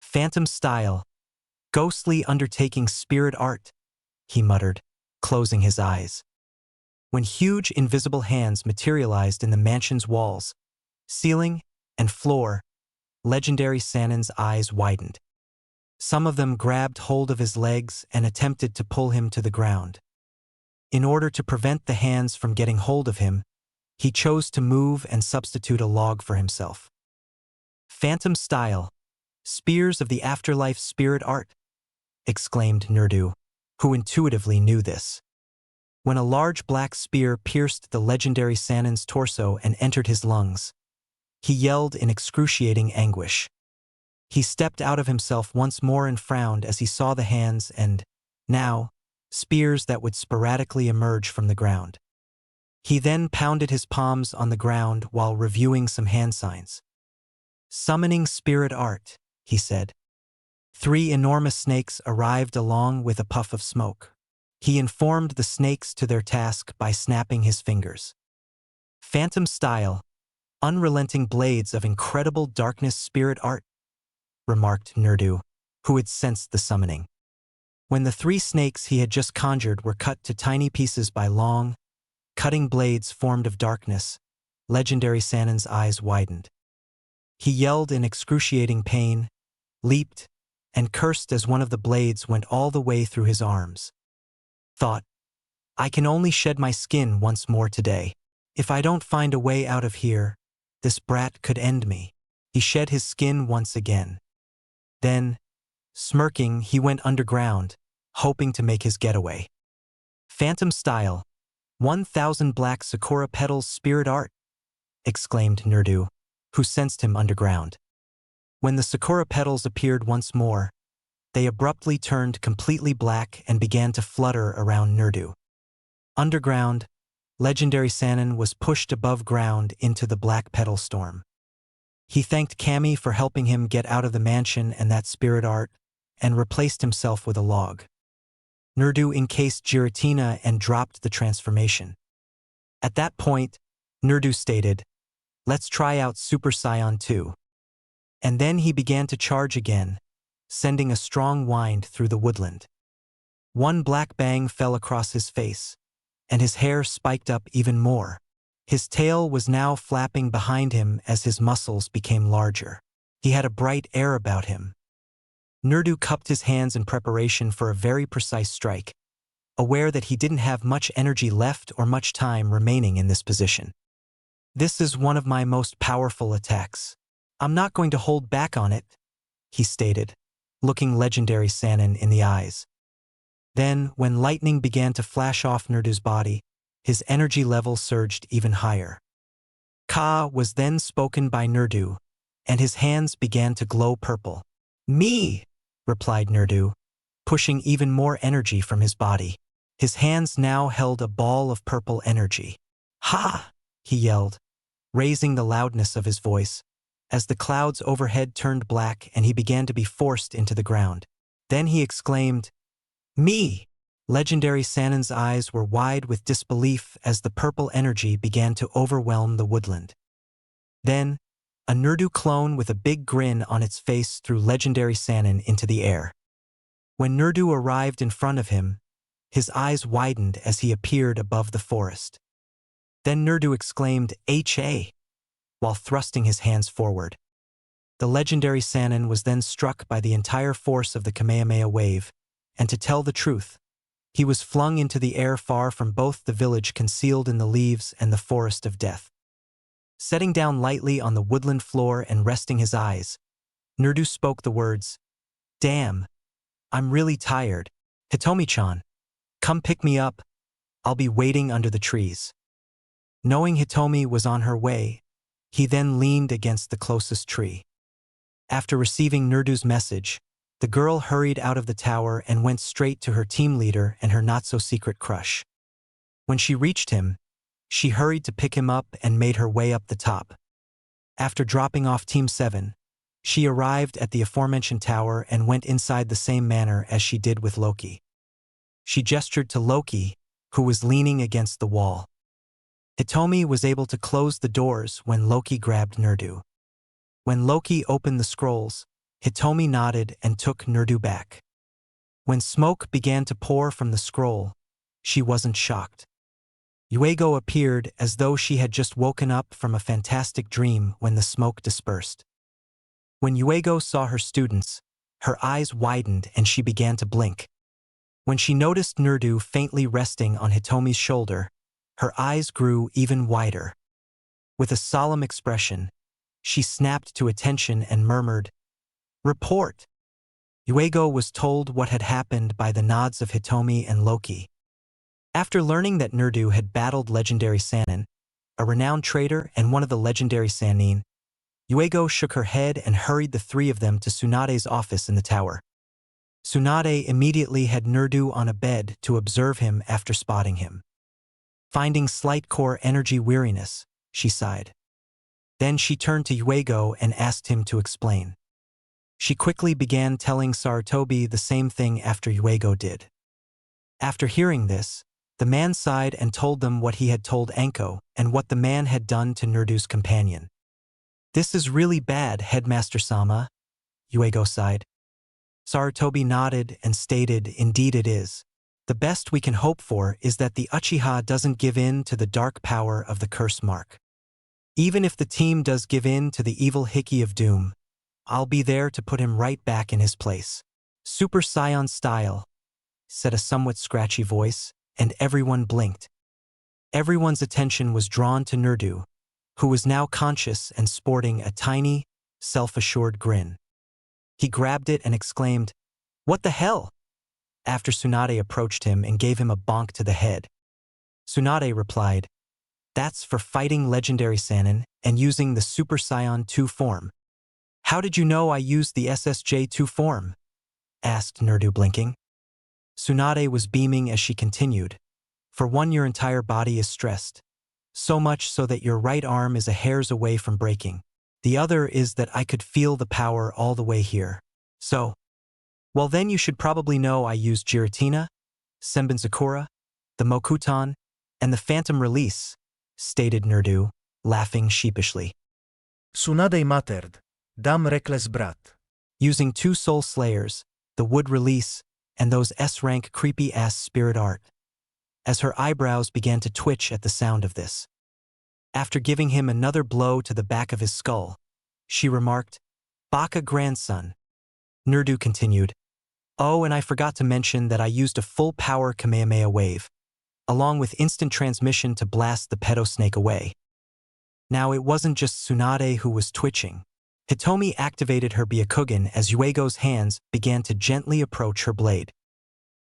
Speaker 1: "Phantom style, ghostly undertaking spirit art," he muttered, closing his eyes. When huge invisible hands materialized in the mansion's walls, ceiling, and floor, legendary Sanin's eyes widened. Some of them grabbed hold of his legs and attempted to pull him to the ground. In order to prevent the hands from getting hold of him, he chose to move and substitute a log for himself. "Phantom style, spears of the afterlife spirit art," exclaimed Nerdu, who intuitively knew this. When a large black spear pierced the legendary Sanin's torso and entered his lungs, he yelled in excruciating anguish. He stepped out of himself once more and frowned as he saw the hands and, now, spears that would sporadically emerge from the ground. He then pounded his palms on the ground while reviewing some hand signs. "Summoning spirit art," he said. 3 enormous snakes arrived along with a puff of smoke. He informed the snakes to their task by snapping his fingers. "Phantom style, unrelenting blades of incredible darkness spirit art," remarked Nerdu, who had sensed the summoning. When the 3 snakes he had just conjured were cut to tiny pieces by long, cutting blades formed of darkness, legendary Sanin's eyes widened. He yelled in excruciating pain, leaped, and cursed as one of the blades went all the way through his arms. Thought, "I can only shed my skin once more today. If I don't find a way out of here, this brat could end me." He shed his skin once again. Then, smirking, he went underground, hoping to make his getaway. "Phantom style, 1,000 black sakura petals spirit art," exclaimed Nerdu, who sensed him underground. When the sakura petals appeared once more, they abruptly turned completely black and began to flutter around Nerdu. Underground, legendary Sanin was pushed above ground into the black petal storm. He thanked Kami for helping him get out of the mansion and that spirit art, and replaced himself with a log. Nerdu encased Giratina and dropped the transformation. At that point, Nerdu stated, "Let's try out Super Saiyan 2. And then he began to charge again, sending a strong wind through the woodland. One black bang fell across his face, and his hair spiked up even more. His tail was now flapping behind him as his muscles became larger. He had a bright air about him. Nerdu cupped his hands in preparation for a very precise strike, aware that he didn't have much energy left or much time remaining in this position. "This is one of my most powerful attacks. I'm not going to hold back on it," he stated, looking legendary Sanin in the eyes. Then, when lightning began to flash off Nerdu's body, his energy level surged even higher. Ka was then spoken by Nerdu, and his hands began to glow purple. "Me!" replied Nerdu, pushing even more energy from his body. His hands now held a ball of purple energy. "Ha!" he yelled, raising the loudness of his voice, as the clouds overhead turned black and he began to be forced into the ground. Then he exclaimed, "Me!" Legendary Sanin's eyes were wide with disbelief as the purple energy began to overwhelm the woodland. Then, a Nerdu clone with a big grin on its face threw legendary Sanin into the air. When Nerdu arrived in front of him, his eyes widened as he appeared above the forest. Then Nerdu exclaimed, "HA!" while thrusting his hands forward. The legendary Sanin was then struck by the entire force of the Kamehameha wave, and to tell the truth, he was flung into the air far from both the village concealed in the leaves and the forest of death. Setting down lightly on the woodland floor and resting his eyes, Nerdu spoke the words, "Damn, I'm really tired. Hitomi-chan, come pick me up. I'll be waiting under the trees." Knowing Hitomi was on her way, he then leaned against the closest tree. After receiving Nerdu's message, the girl hurried out of the tower and went straight to her team leader and her not-so-secret crush. When she reached him, she hurried to pick him up and made her way up the top. After dropping off Team 7, she arrived at the aforementioned tower and went inside the same manner as she did with Loki. She gestured to Loki, who was leaning against the wall. Hitomi was able to close the doors when Loki grabbed Nerdu. When Loki opened the scrolls, Hitomi nodded and took Nerdu back. When smoke began to pour from the scroll, she wasn't shocked. Yuego appeared as though she had just woken up from a fantastic dream when the smoke dispersed. When Yuego saw her students, her eyes widened and she began to blink. When she noticed Nerdu faintly resting on Hitomi's shoulder, her eyes grew even wider. With a solemn expression, she snapped to attention and murmured, "Report!" Yuego was told what had happened by the nods of Hitomi and Loki. After learning that Nerdu had battled legendary Sanin, a renowned trader and one of the legendary Sanin, Yuego shook her head and hurried the three of them to Tsunade's office in the tower. Tsunade immediately had Nerdu on a bed to observe him after spotting him. Finding slight core energy weariness, she sighed. Then she turned to Yuego and asked him to explain. She quickly began telling Sarutobi the same thing after Yuego did. After hearing this, the man sighed and told them what he had told Anko and what the man had done to Nerdu's companion. "This is really bad, Headmaster-sama," Yuego sighed. Sarutobi nodded and stated, "Indeed it is. The best we can hope for is that the Uchiha doesn't give in to the dark power of the curse mark. Even if the team does give in to the evil Hiki of Doom, I'll be there to put him right back in his place." "Super Saiyan style," said a somewhat scratchy voice, and everyone blinked. Everyone's attention was drawn to Nerdu, who was now conscious and sporting a tiny, self-assured grin. He grabbed it and exclaimed, "What the hell?" after Tsunade approached him and gave him a bonk to the head. Tsunade replied, "That's for fighting legendary Sanin and using the Super Saiyan 2 form." "How did you know I used the SSJ2 form?" asked Nerdu, blinking. Tsunade was beaming as she continued, "For one, your entire body is stressed, so much so that your right arm is a hair's away from breaking. The other is that I could feel the power all the way here. So, well then you should probably know I used Giratina, Senbon Sakura, the Mokuton, and the Phantom Release," stated Nerdu, laughing sheepishly.
Speaker 2: Tsunade muttered, "Dam reckless brat."
Speaker 1: Using 2 Soul Slayers, the Wood Release, and those S-rank creepy-ass spirit art, as her eyebrows began to twitch at the sound of this. After giving him another blow to the back of his skull, she remarked, "Baka grandson." Nerdu continued, Oh, and I forgot to mention that I used a full-power Kamehameha wave, along with instant transmission to blast the pedo snake away. Now it wasn't just Tsunade who was twitching. Hitomi activated her Byakugan as Yuego's hands began to gently approach her blade.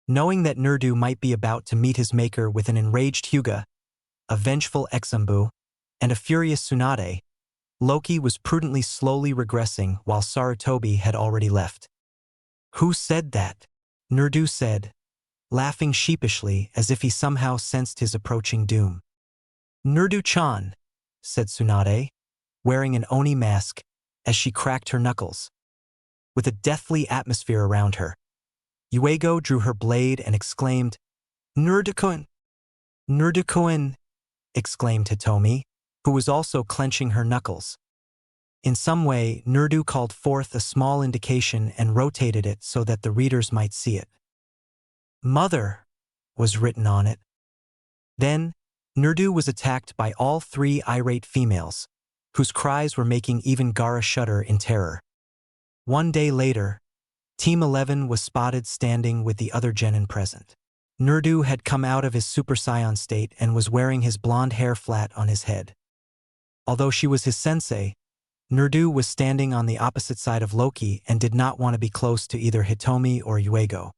Speaker 1: Knowing that Nerdu might be about to meet his maker with an enraged Hyuga, a vengeful Exumbu, and a furious Tsunade, Loki was prudently slowly regressing while Sarutobi had already left. "Who said that?" Nerdu said, laughing sheepishly as if he somehow sensed his approaching doom. "Nerdu-chan," said Tsunade, wearing an Oni mask as she cracked her knuckles. With a deathly atmosphere around her, Yuego drew her blade and exclaimed, "Nerdu-kun! Nerdu-kun!" exclaimed Hitomi, who was also clenching her knuckles. In some way, Nerdu called forth a small indication and rotated it so that the readers might see it. "Mother" was written on it. Then, Nerdu was attacked by all three irate females, whose cries were making even Gaara shudder in terror. One day later, Team 11 was spotted standing with the other genin present. Nerdu had come out of his Super Saiyan state and was wearing his blonde hair flat on his head. Although she was his sensei, Nerdu was standing on the opposite side of Loki and did not want to be close to either Hitomi or Yuego.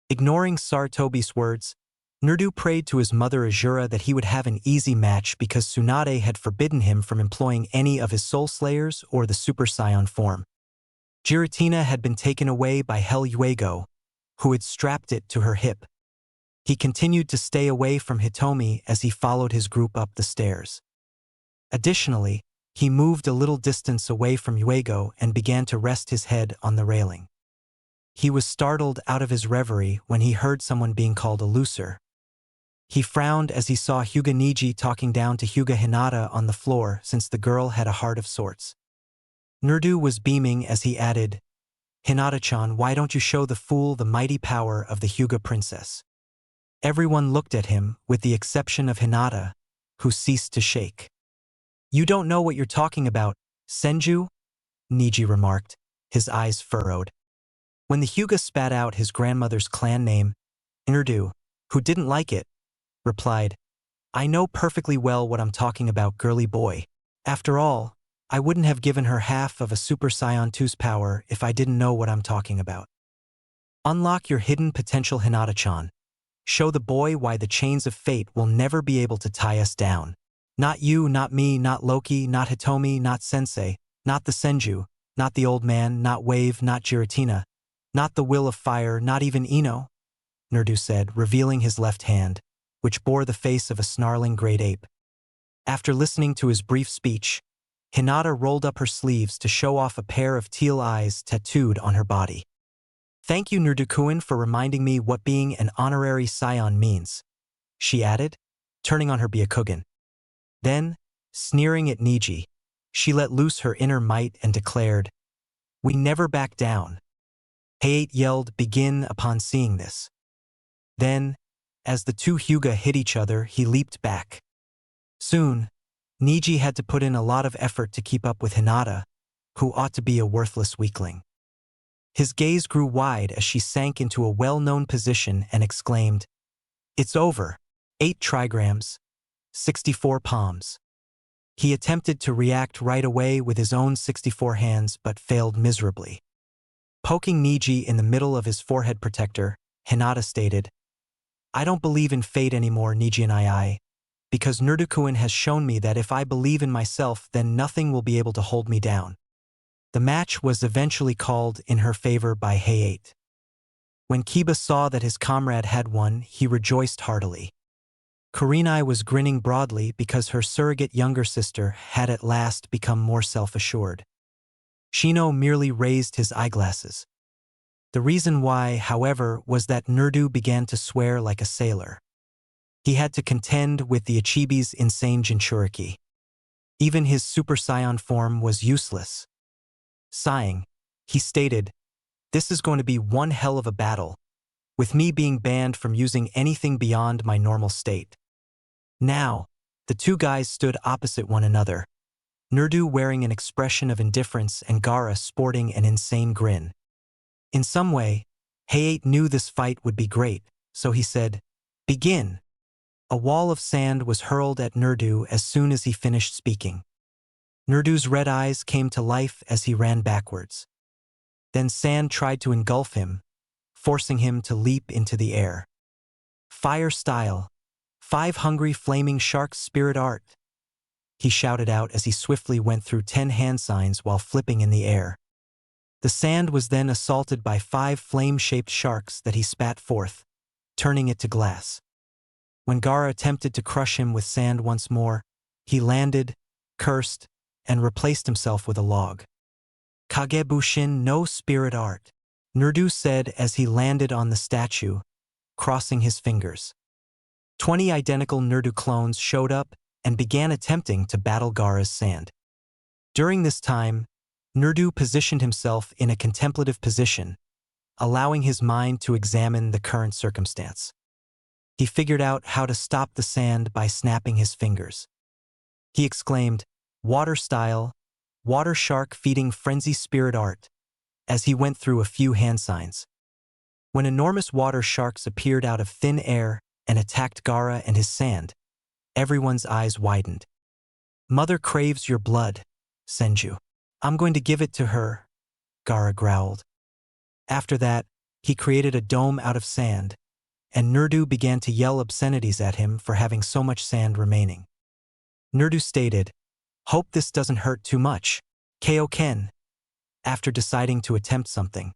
Speaker 1: Ignoring Sarutobi's words, Nerdu prayed to his mother Azura that he would have an easy match because Tsunade had forbidden him from employing any of his Soul Slayers or the Super Saiyan form. Giratina had been taken away by Hell Yuego, who had strapped it to her hip. He continued to stay away from Hitomi as he followed his group up the stairs. Additionally, he moved a little distance away from Yuego and began to rest his head on the railing. He was startled out of his reverie when he heard someone being called a loser. He frowned as he saw Hyuga Niji talking down to Hyuga Hinata on the floor since the girl had a heart of sorts. Nerdu was beaming as he added, "Hinata-chan, why don't you show the fool the mighty power of the Hyuga princess?" Everyone looked at him, with the exception of Hinata, who ceased to shake. "You don't know what you're talking about, Senju?" Niji remarked, his eyes furrowed. When the Hyuga spat out his grandmother's clan name, Nerdu, who didn't like it, replied, "I know perfectly well what I'm talking about, girly boy. After all, I wouldn't have given her half of a Super Saiyan 2's power if I didn't know what I'm talking about. Unlock your hidden potential, Hinata-chan. Show the boy why the chains of fate will never be able to tie us down. Not you, not me, not Loki, not Hitomi, not Sensei, not the Senju, not the old man, not Wave, not Giratina, not the Will of Fire, not even Ino," Nerdu said, revealing his left hand, which bore the face of a snarling great ape. After listening to his brief speech, Hinata rolled up her sleeves to show off a pair of teal eyes tattooed on her body. "Thank you, Nerdu-kun, for reminding me what being an honorary scion means," she added, turning on her Byakugan. Then, sneering at Niji, she let loose her inner might and declared, "We never back down." Hayate yelled begin upon seeing this. Then, as the two Hyuga hit each other, he leaped back. Soon, Niji had to put in a lot of effort to keep up with Hinata, who ought to be a worthless weakling. His gaze grew wide as she sank into a well-known position and exclaimed, "It's over. 8 trigrams, 64 palms." He attempted to react right away with his own 64 hands but failed miserably. Poking Niji in the middle of his forehead protector, Hinata stated, "I don't believe in fate anymore, Niji and I, because Nerdu-kun has shown me that if I believe in myself, then nothing will be able to hold me down." The match was eventually called in her favor by Hayate. When Kiba saw that his comrade had won, he rejoiced heartily. Kurenai was grinning broadly because her surrogate younger sister had at last become more self-assured. Shino merely raised his eyeglasses. The reason why, however, was that Nerdu began to swear like a sailor. He had to contend with the Ichibi's insane Jinchuriki. Even his Super Saiyan form was useless. Sighing, he stated, "This is going to be one hell of a battle, with me being banned from using anything beyond my normal state." Now, the two guys stood opposite one another, Nerdu wearing an expression of indifference and Gaara sporting an insane grin. In some way, Hayate knew this fight would be great, so he said, "Begin." A wall of sand was hurled at Nerdu as soon as he finished speaking. Nerdu's red eyes came to life as he ran backwards. Then sand tried to engulf him, forcing him to leap into the air. "Fire style. 5 hungry flaming sharks spirit art," he shouted out as he swiftly went through 10 hand signs while flipping in the air. The sand was then assaulted by 5 flame-shaped sharks that he spat forth, turning it to glass. When Gaara attempted to crush him with sand once more, he landed, cursed, and replaced himself with a log. "Kagebushin no spirit art," Nerdu said as he landed on the statue, crossing his fingers. 20 identical Nerdu clones showed up and began attempting to battle Gaara's sand. During this time, Nerdu positioned himself in a contemplative position, allowing his mind to examine the current circumstance. He figured out how to stop the sand by snapping his fingers. He exclaimed, "Water style, water shark feeding frenzy spirit art," as he went through a few hand signs. When enormous water sharks appeared out of thin air and attacked Gaara and his sand, everyone's eyes widened. "Mother craves your blood, Senju. I'm going to give it to her," Gaara growled. After that, he created a dome out of sand, and Nerdu began to yell obscenities at him for having so much sand remaining. Nerdu stated, "Hope this doesn't hurt too much, Kaioken," after deciding to attempt something.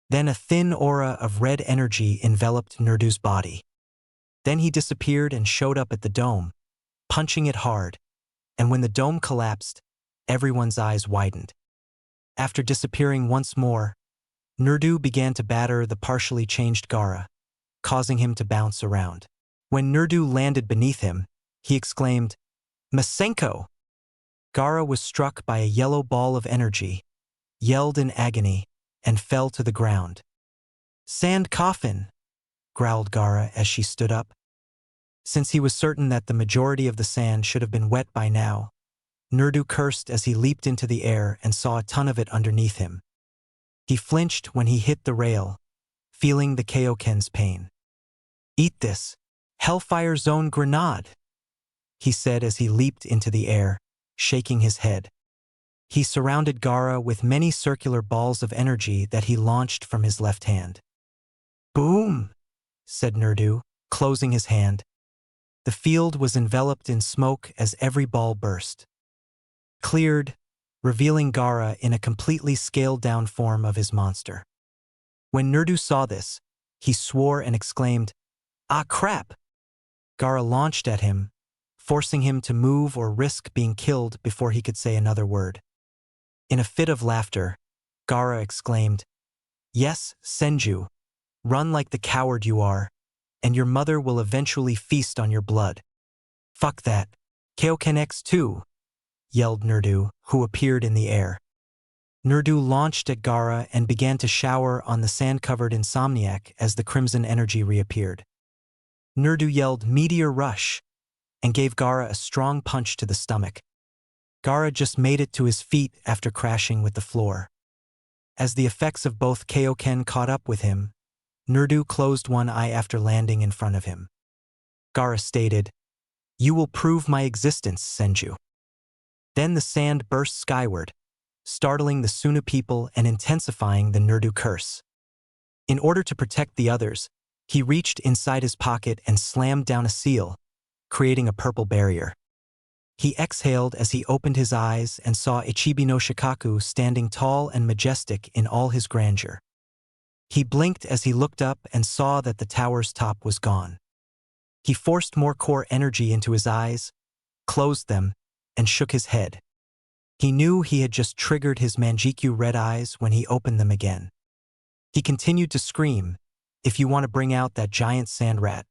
Speaker 1: Then a thin aura of red energy enveloped Nerdu's body. Then he disappeared and showed up at the dome, punching it hard, and when the dome collapsed, everyone's eyes widened. After disappearing once more, Nerdu began to batter the partially changed Gaara, causing him to bounce around. When Nerdu landed beneath him, he exclaimed, "Masenko!" Gaara was struck by a yellow ball of energy, yelled in agony, and fell to the ground. "Sand coffin," growled Gaara as she stood up. Since he was certain that the majority of the sand should have been wet by now, Nerdu cursed as he leaped into the air and saw a ton of it underneath him. He flinched when he hit the rail, feeling the Kaioken's pain. "Eat this, Hellfire Zone grenade," he said as he leaped into the air, shaking his head. He surrounded Gaara with many circular balls of energy that he launched from his left hand. "Boom," said Nerdu, closing his hand. The field was enveloped in smoke as every ball burst. Cleared, revealing Gaara in a completely scaled-down form of his monster. When Nerdu saw this, he swore and exclaimed, "Ah crap!" Gaara launched at him, forcing him to move or risk being killed before he could say another word. In a fit of laughter, Gaara exclaimed, "Yes, Senju, run like the coward you are, and your mother will eventually feast on your blood." "Fuck that, Kaioken X2, yelled Nerdu, who appeared in the air. Nerdu launched at Gaara and began to shower on the sand-covered insomniac as the crimson energy reappeared. Nerdu yelled "Meteor Rush" and gave Gaara a strong punch to the stomach. Gaara just made it to his feet after crashing with the floor. As the effects of both Kaioken caught up with him, Nerdu closed one eye after landing in front of him. Gaara stated, "You will prove my existence, Senju." Then the sand burst skyward, startling the Suna people and intensifying the Nerdu curse. In order to protect the others, he reached inside his pocket and slammed down a seal, creating a purple barrier. He exhaled as he opened his eyes and saw Ichibi no Shikaku standing tall and majestic in all his grandeur. He blinked as he looked up and saw that the tower's top was gone. He forced more core energy into his eyes, closed them, and shook his head. He knew he had just triggered his Manjikyu red eyes when he opened them again. He continued to scream, "If you want to bring out that giant sand rat,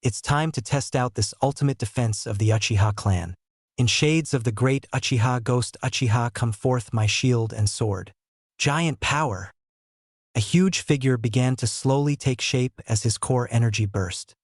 Speaker 1: it's time to test out this ultimate defense of the Uchiha clan. In shades of the great Uchiha ghost Uchiha come forth my shield and sword. Giant power." A huge figure began to slowly take shape as his core energy burst.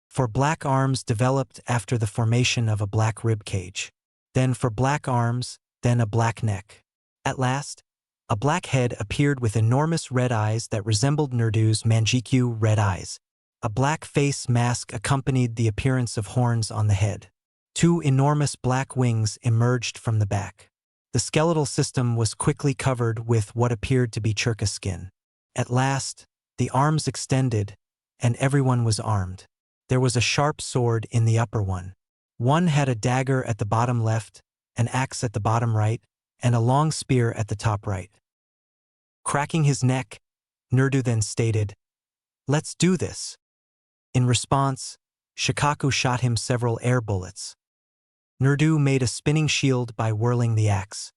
Speaker 1: For black arms developed after the formation of a black rib cage. Then for black arms, then a black neck. At last, A black head appeared with enormous red eyes that resembled Nerdu's Manjikyu red eyes. A black face mask accompanied the appearance of horns on the head. Two enormous black wings emerged from the back. The skeletal system was quickly covered with what appeared to be churka skin. At last, the arms extended, and everyone was armed. There was a sharp sword in the upper one. One had a dagger at the bottom left, an axe at the bottom right, and a long spear at the top right. Cracking his neck, Nerdu then stated, "Let's do this." In response, Shikaku shot him several air bullets. Nerdu made a spinning shield by whirling the axe.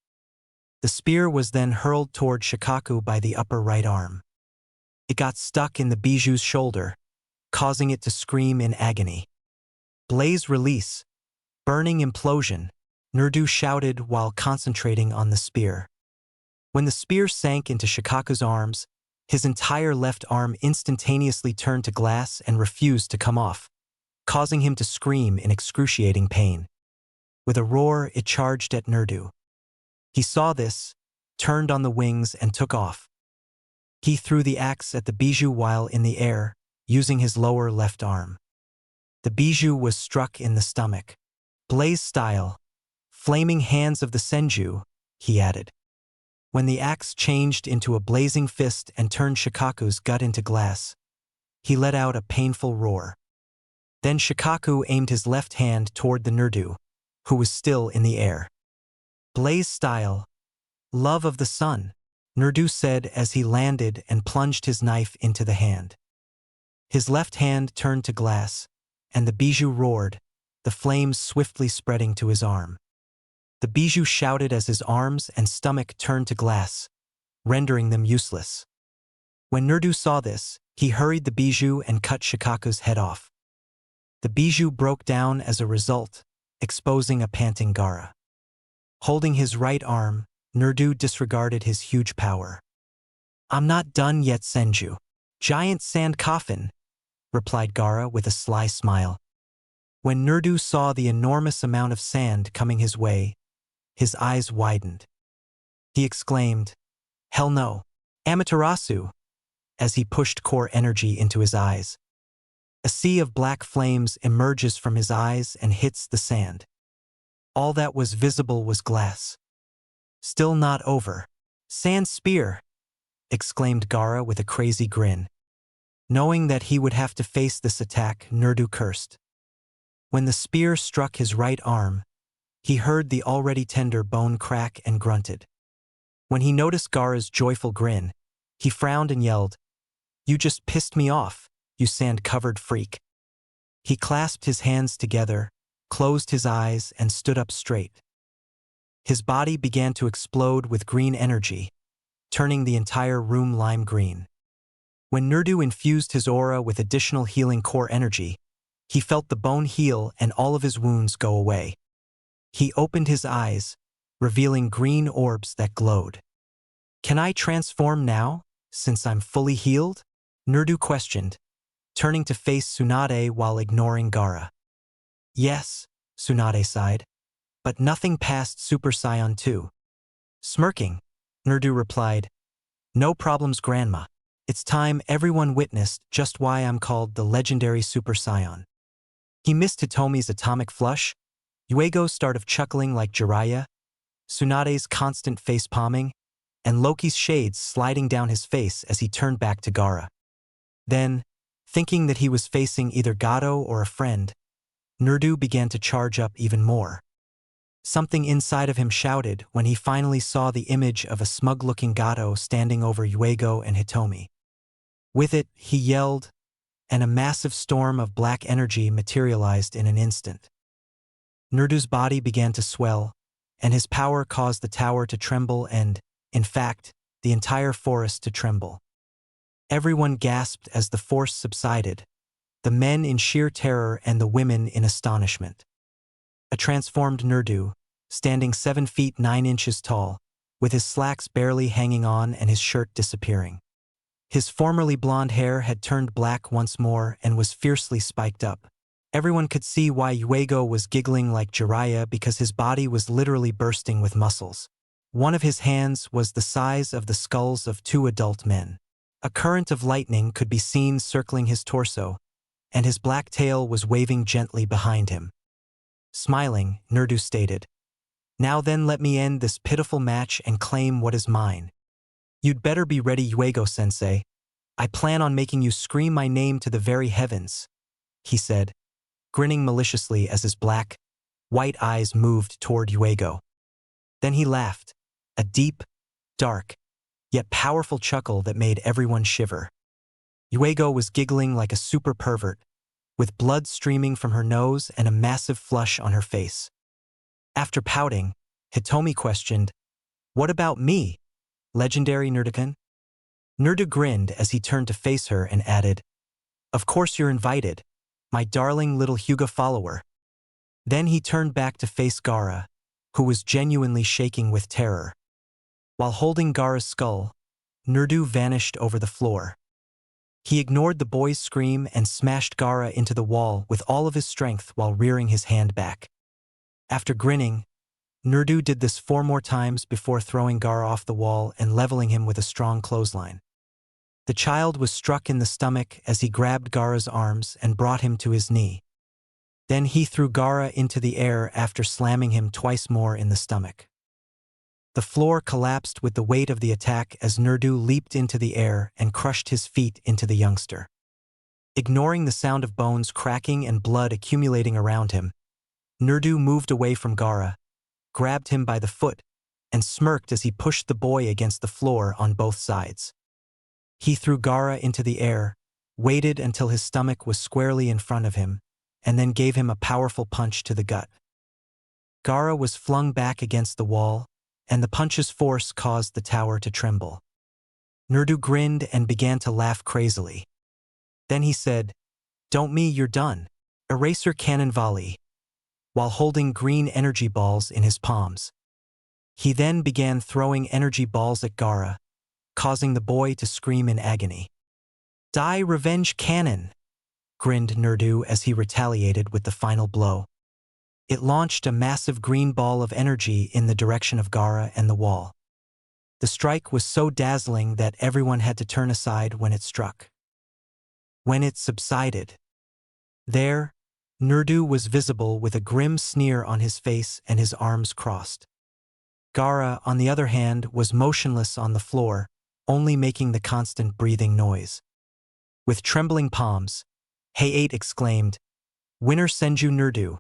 Speaker 1: The spear was then hurled toward Shikaku by the upper right arm. It got stuck in the Biju's shoulder, causing it to scream in agony. "Blaze release! Burning implosion!" Nerdu shouted while concentrating on the spear. When the spear sank into Shikaku's arms, his entire left arm instantaneously turned to glass and refused to come off, causing him to scream in excruciating pain. With a roar, it charged at Nerdu. He saw this, turned on the wings, and took off. He threw the axe at the Biju while in the air, using his lower left arm. The Biju was struck in the stomach. "Blaze style, flaming hands of the Senju," he added. When the axe changed into a blazing fist and turned Shikaku's gut into glass, he let out a painful roar. Then Shikaku aimed his left hand toward the Nerdu, who was still in the air. "Blaze style, love of the sun," Nerdu said as he landed and plunged his knife into the hand. His left hand turned to glass, and the Biju roared, the flames swiftly spreading to his arm. The Biju shouted as his arms and stomach turned to glass, rendering them useless. When Nerdu saw this, he hurried the Biju and cut Shikaku's head off. The Biju broke down as a result, exposing a panting Gaara. Holding his right arm, Nerdu disregarded his huge power. "I'm not done yet, Senju. Giant sand coffin," replied Gaara with a sly smile. When Nerdu saw the enormous amount of sand coming his way, his eyes widened. He exclaimed, "Hell no, Amaterasu," as he pushed core energy into his eyes. A sea of black flames emerges from his eyes and hits the sand. All that was visible was glass. "Still not over. Sand spear," exclaimed Gaara with a crazy grin. Knowing that he would have to face this attack, Nerdu cursed. When the spear struck his right arm, he heard the already tender bone crack and grunted. When he noticed Gaara's joyful grin, he frowned and yelled, "You just pissed me off, you sand-covered freak." He clasped his hands together, closed his eyes, and stood up straight. His body began to explode with green energy, turning the entire room lime green. When Nerdu infused his aura with additional healing core energy, he felt the bone heal and all of his wounds go away. He opened his eyes, revealing green orbs that glowed. "Can I transform now, since I'm fully healed?" Nerdu questioned, turning to face Tsunade while ignoring Gaara. "Yes," Tsunade sighed, "but nothing past Super Saiyan 2. Smirking, Nerdu replied, "No problems, Grandma. It's time everyone witnessed just why I'm called the legendary Super Saiyan." He missed Hitomi's atomic flush, Yuego's start of chuckling like Jiraiya, Tsunade's constant face-palming, and Loki's shades sliding down his face as he turned back to Gaara. Then, thinking that he was facing either Gato or a friend, Nerdu began to charge up even more. Something inside of him shouted when he finally saw the image of a smug-looking Gato standing over Yuego and Hitomi. With it, he yelled, and a massive storm of black energy materialized in an instant. Nerdu's body began to swell, and his power caused the tower to tremble and, in fact, the entire forest to tremble. Everyone gasped as the force subsided, the men in sheer terror and the women in astonishment. A transformed Nerdu, standing 7 feet 9 inches tall, with his slacks barely hanging on and his shirt disappearing. His formerly blonde hair had turned black once more and was fiercely spiked up. Everyone could see why Yuego was giggling like Jiraiya because his body was literally bursting with muscles. One of his hands was the size of the skulls of 2 adult men. A current of lightning could be seen circling his torso, and his black tail was waving gently behind him. Smiling, Nerdu stated, "Now then, let me end this pitiful match and claim what is mine. You'd better be ready, Yuego-sensei. I plan on making you scream my name to the very heavens," he said, grinning maliciously as his black, white eyes moved toward Yuego. Then he laughed, a deep, dark, yet powerful chuckle that made everyone shiver. Yuego was giggling like a super pervert, with blood streaming from her nose and a massive flush on her face. After pouting, Hitomi questioned, "What about me, legendary Nerdu-kun?" Nerdu grinned as he turned to face her and added, "Of course you're invited, my darling little Hyuga follower." Then he turned back to face Gaara, who was genuinely shaking with terror. While holding Gaara's skull, Nerdu vanished over the floor. He ignored the boy's scream and smashed Gaara into the wall with all of his strength while rearing his hand back. After grinning, Nerdu did this 4 more times before throwing Gaara off the wall and leveling him with a strong clothesline. The child was struck in the stomach as he grabbed Gaara's arms and brought him to his knee. Then he threw Gaara into the air after slamming him twice more in the stomach. The floor collapsed with the weight of the attack as Nerdu leaped into the air and crushed his feet into the youngster. Ignoring the sound of bones cracking and blood accumulating around him, Nerdu moved away from Gaara, grabbed him by the foot, and smirked as he pushed the boy against the floor on both sides. He threw Gaara into the air, waited until his stomach was squarely in front of him, and then gave him a powerful punch to the gut. Gaara was flung back against the wall, and the punch's force caused the tower to tremble. Nerdu grinned and began to laugh crazily. Then he said, "Don't me, you're done. Eraser cannon volley," while holding green energy balls in his palms. He then began throwing energy balls at Gaara, causing the boy to scream in agony. "Die revenge cannon," grinned Nerdu as he retaliated with the final blow. It launched a massive green ball of energy in the direction of Gaara and the wall. The strike was so dazzling that everyone had to turn aside when it struck. When it subsided, there, Nerdu was visible with a grim sneer on his face and his arms crossed. Gaara, on the other hand, was motionless on the floor, only making the constant breathing noise. With trembling palms, Hay-8 exclaimed, "Winner Senju Nerdu."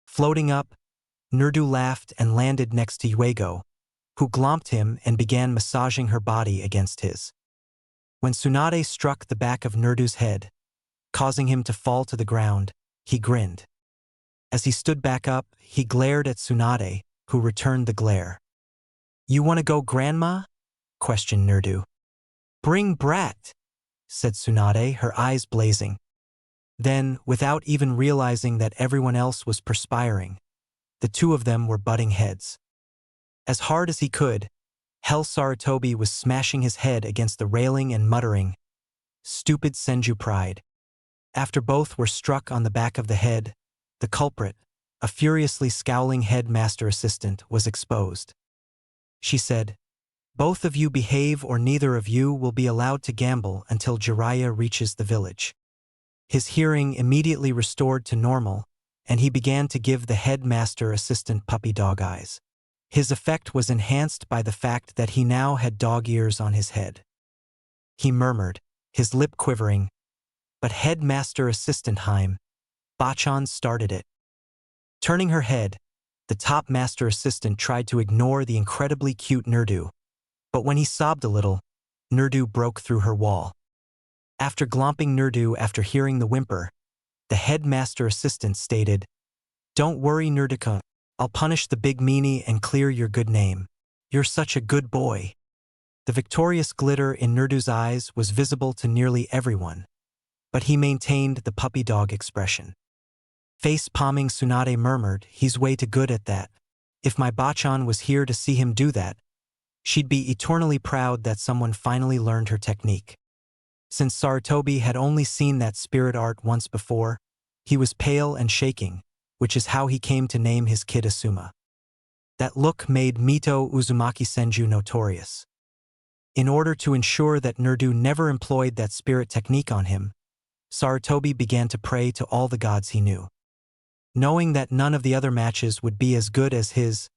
Speaker 1: Floating up, Nerdu laughed and landed next to Yuego, who glomped him and began massaging her body against his. When Tsunade struck the back of Nerdu's head, causing him to fall to the ground, he grinned. As he stood back up, he glared at Tsunade, who returned the glare. "You want to go, Grandma?" questioned Nerdu. "Bring brat," said Tsunade, her eyes blazing. Then, without even realizing that everyone else was perspiring, the two of them were butting heads. As hard as he could, Hell Sarutobi was smashing his head against the railing and muttering, "Stupid Senju pride." After both were struck on the back of the head, the culprit, a furiously scowling headmaster assistant, was exposed. She said, "Both of you behave or neither of you will be allowed to gamble until Jiraiya reaches the village." His hearing immediately restored to normal, and he began to give the headmaster assistant puppy dog eyes. His effect was enhanced by the fact that he now had dog ears on his head. He murmured, his lip quivering, "But headmaster assistant Haim, Bachan started it." Turning her head, the top master assistant tried to ignore the incredibly cute Nerdu, but when he sobbed a little, Nerdu broke through her wall. After glomping Nerdu after hearing the whimper, the headmaster assistant stated, "Don't worry, Nerdu-kun. I'll punish the big meanie and clear your good name. You're such a good boy." The victorious glitter in Nerdu's eyes was visible to nearly everyone, but he maintained the puppy dog expression. Face-palming Tsunade murmured, "He's way too good at that. If my Bachan was here to see him do that, she'd be eternally proud that someone finally learned her technique." Since Sarutobi had only seen that spirit art once before, he was pale and shaking, which is how he came to name his kid Asuma. That look made Mito Uzumaki Senju notorious. In order to ensure that Nerdu never employed that spirit technique on him, Sarutobi began to pray to all the gods he knew. Knowing that none of the other matches would be as good as his,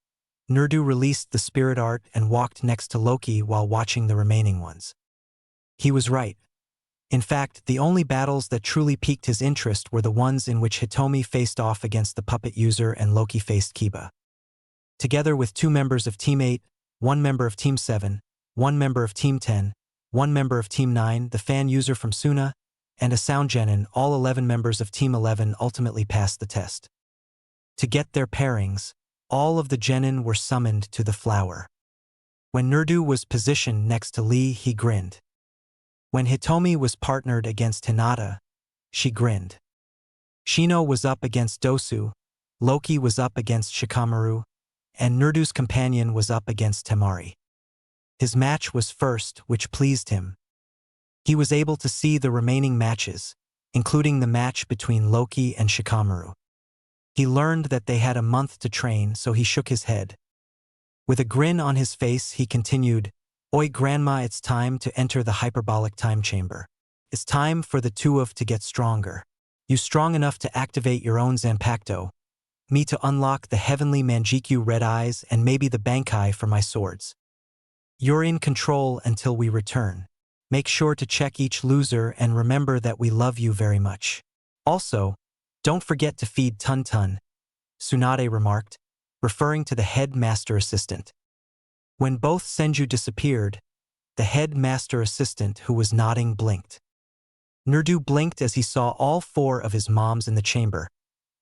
Speaker 1: Nerdu released the spirit art and walked next to Loki while watching the remaining ones. He was right. In fact, the only battles that truly piqued his interest were the ones in which Hitomi faced off against the puppet user and Loki faced Kiba. Together with 2 members of Team 8, 1 member of Team 7, 1 member of Team 10, 1 member of Team 9, the fan user from Suna, and a sound genin, all 11 members of Team 11 ultimately passed the test. To get their pairings, all of the genin were summoned to the flower. When Nerdu was positioned next to Lee, he grinned. When Hitomi was partnered against Hinata, she grinned. Shino was up against Dosu, Loki was up against Shikamaru, and Nerdu's companion was up against Temari. His match was first, which pleased him. He was able to see the remaining matches, including the match between Loki and Shikamaru. He learned that they had a month to train, so he shook his head. With a grin on his face, he continued, "Oi grandma, it's time to enter the hyperbolic time chamber. It's time for the two of to get stronger. You strong enough to activate your own Zanpakuto, me to unlock the heavenly Manjikyu red eyes and maybe the Bankai for my swords. You're in control until we return. Make sure to check each loser and remember that we love you very much. Also, don't forget to feed Tun Tun," Tsunade remarked, referring to the head master assistant. When both Senju disappeared, the head master assistant, who was nodding, blinked. Nerdu blinked as he saw all 4 of his moms in the chamber,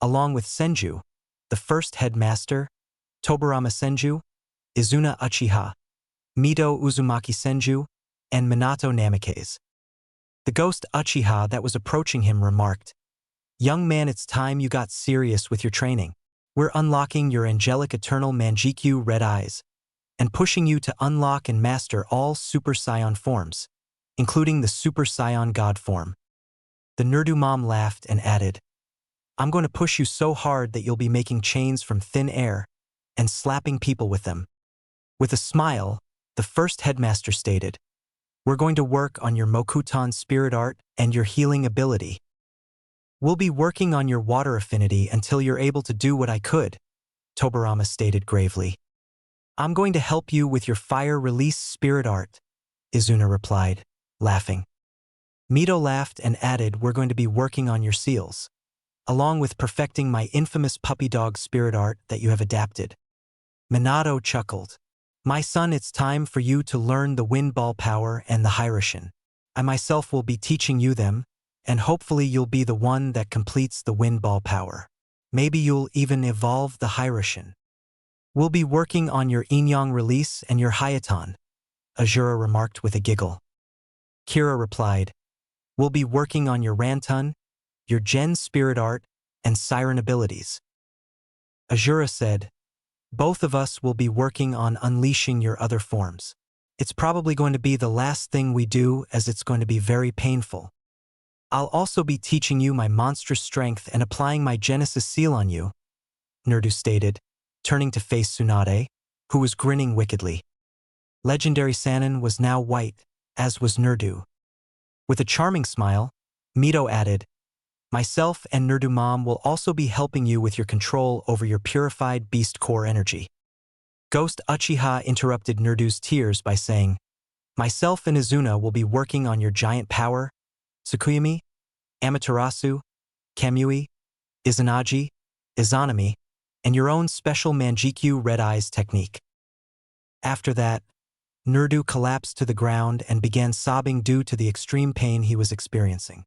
Speaker 1: along with Senju, the first headmaster, Tobarama Senju, Izuna Uchiha, Mito Uzumaki Senju, and Minato Namikaze. The ghost Uchiha that was approaching him remarked, "Young man, it's time you got serious with your training. We're unlocking your angelic eternal Manjikyu red eyes, and pushing you to unlock and master all Super Saiyan forms, including the Super Saiyan God form." The Nerdu mom laughed and added, "I'm going to push you so hard that you'll be making chains from thin air and slapping people with them." With a smile, the first headmaster stated, "We're going to work on your Mokutan spirit art and your healing ability. We'll be working on your water affinity until you're able to do what I could," Tobarama stated gravely. "I'm going to help you with your fire release spirit art," Izuna replied, laughing. Mito laughed and added, "We're going to be working on your seals, along with perfecting my infamous puppy dog spirit art that you have adapted." Minato chuckled. "My son, it's time for you to learn the wind ball power and the Hyroshin. I myself will be teaching you them, and hopefully you'll be the one that completes the wind ball power. Maybe you'll even evolve the Hyroshin. We'll be working on your Inyang release and your Hayaton," Azura remarked with a giggle. Kira replied, "We'll be working on your Rantun, your Gen spirit art, and Siren abilities." Azura said, "Both of us will be working on unleashing your other forms. It's probably going to be the last thing we do, as it's going to be very painful. I'll also be teaching you my monstrous strength and applying my Genesis seal on you," Nerdu stated, turning to face Tsunade, who was grinning wickedly. Legendary Sanin was now white, as was Nerdu. With a charming smile, Mito added, "Myself and Nerdu Mom will also be helping you with your control over your purified beast core energy." Ghost Uchiha interrupted Nerdu's tears by saying, "Myself and Izuna will be working on your giant power, Tsukuyami, Amaterasu, Kamui, Izanagi, Izanami, and your own special Manjikyu red eyes technique." After that, Nerdu collapsed to the ground and began sobbing due to the extreme pain he was experiencing.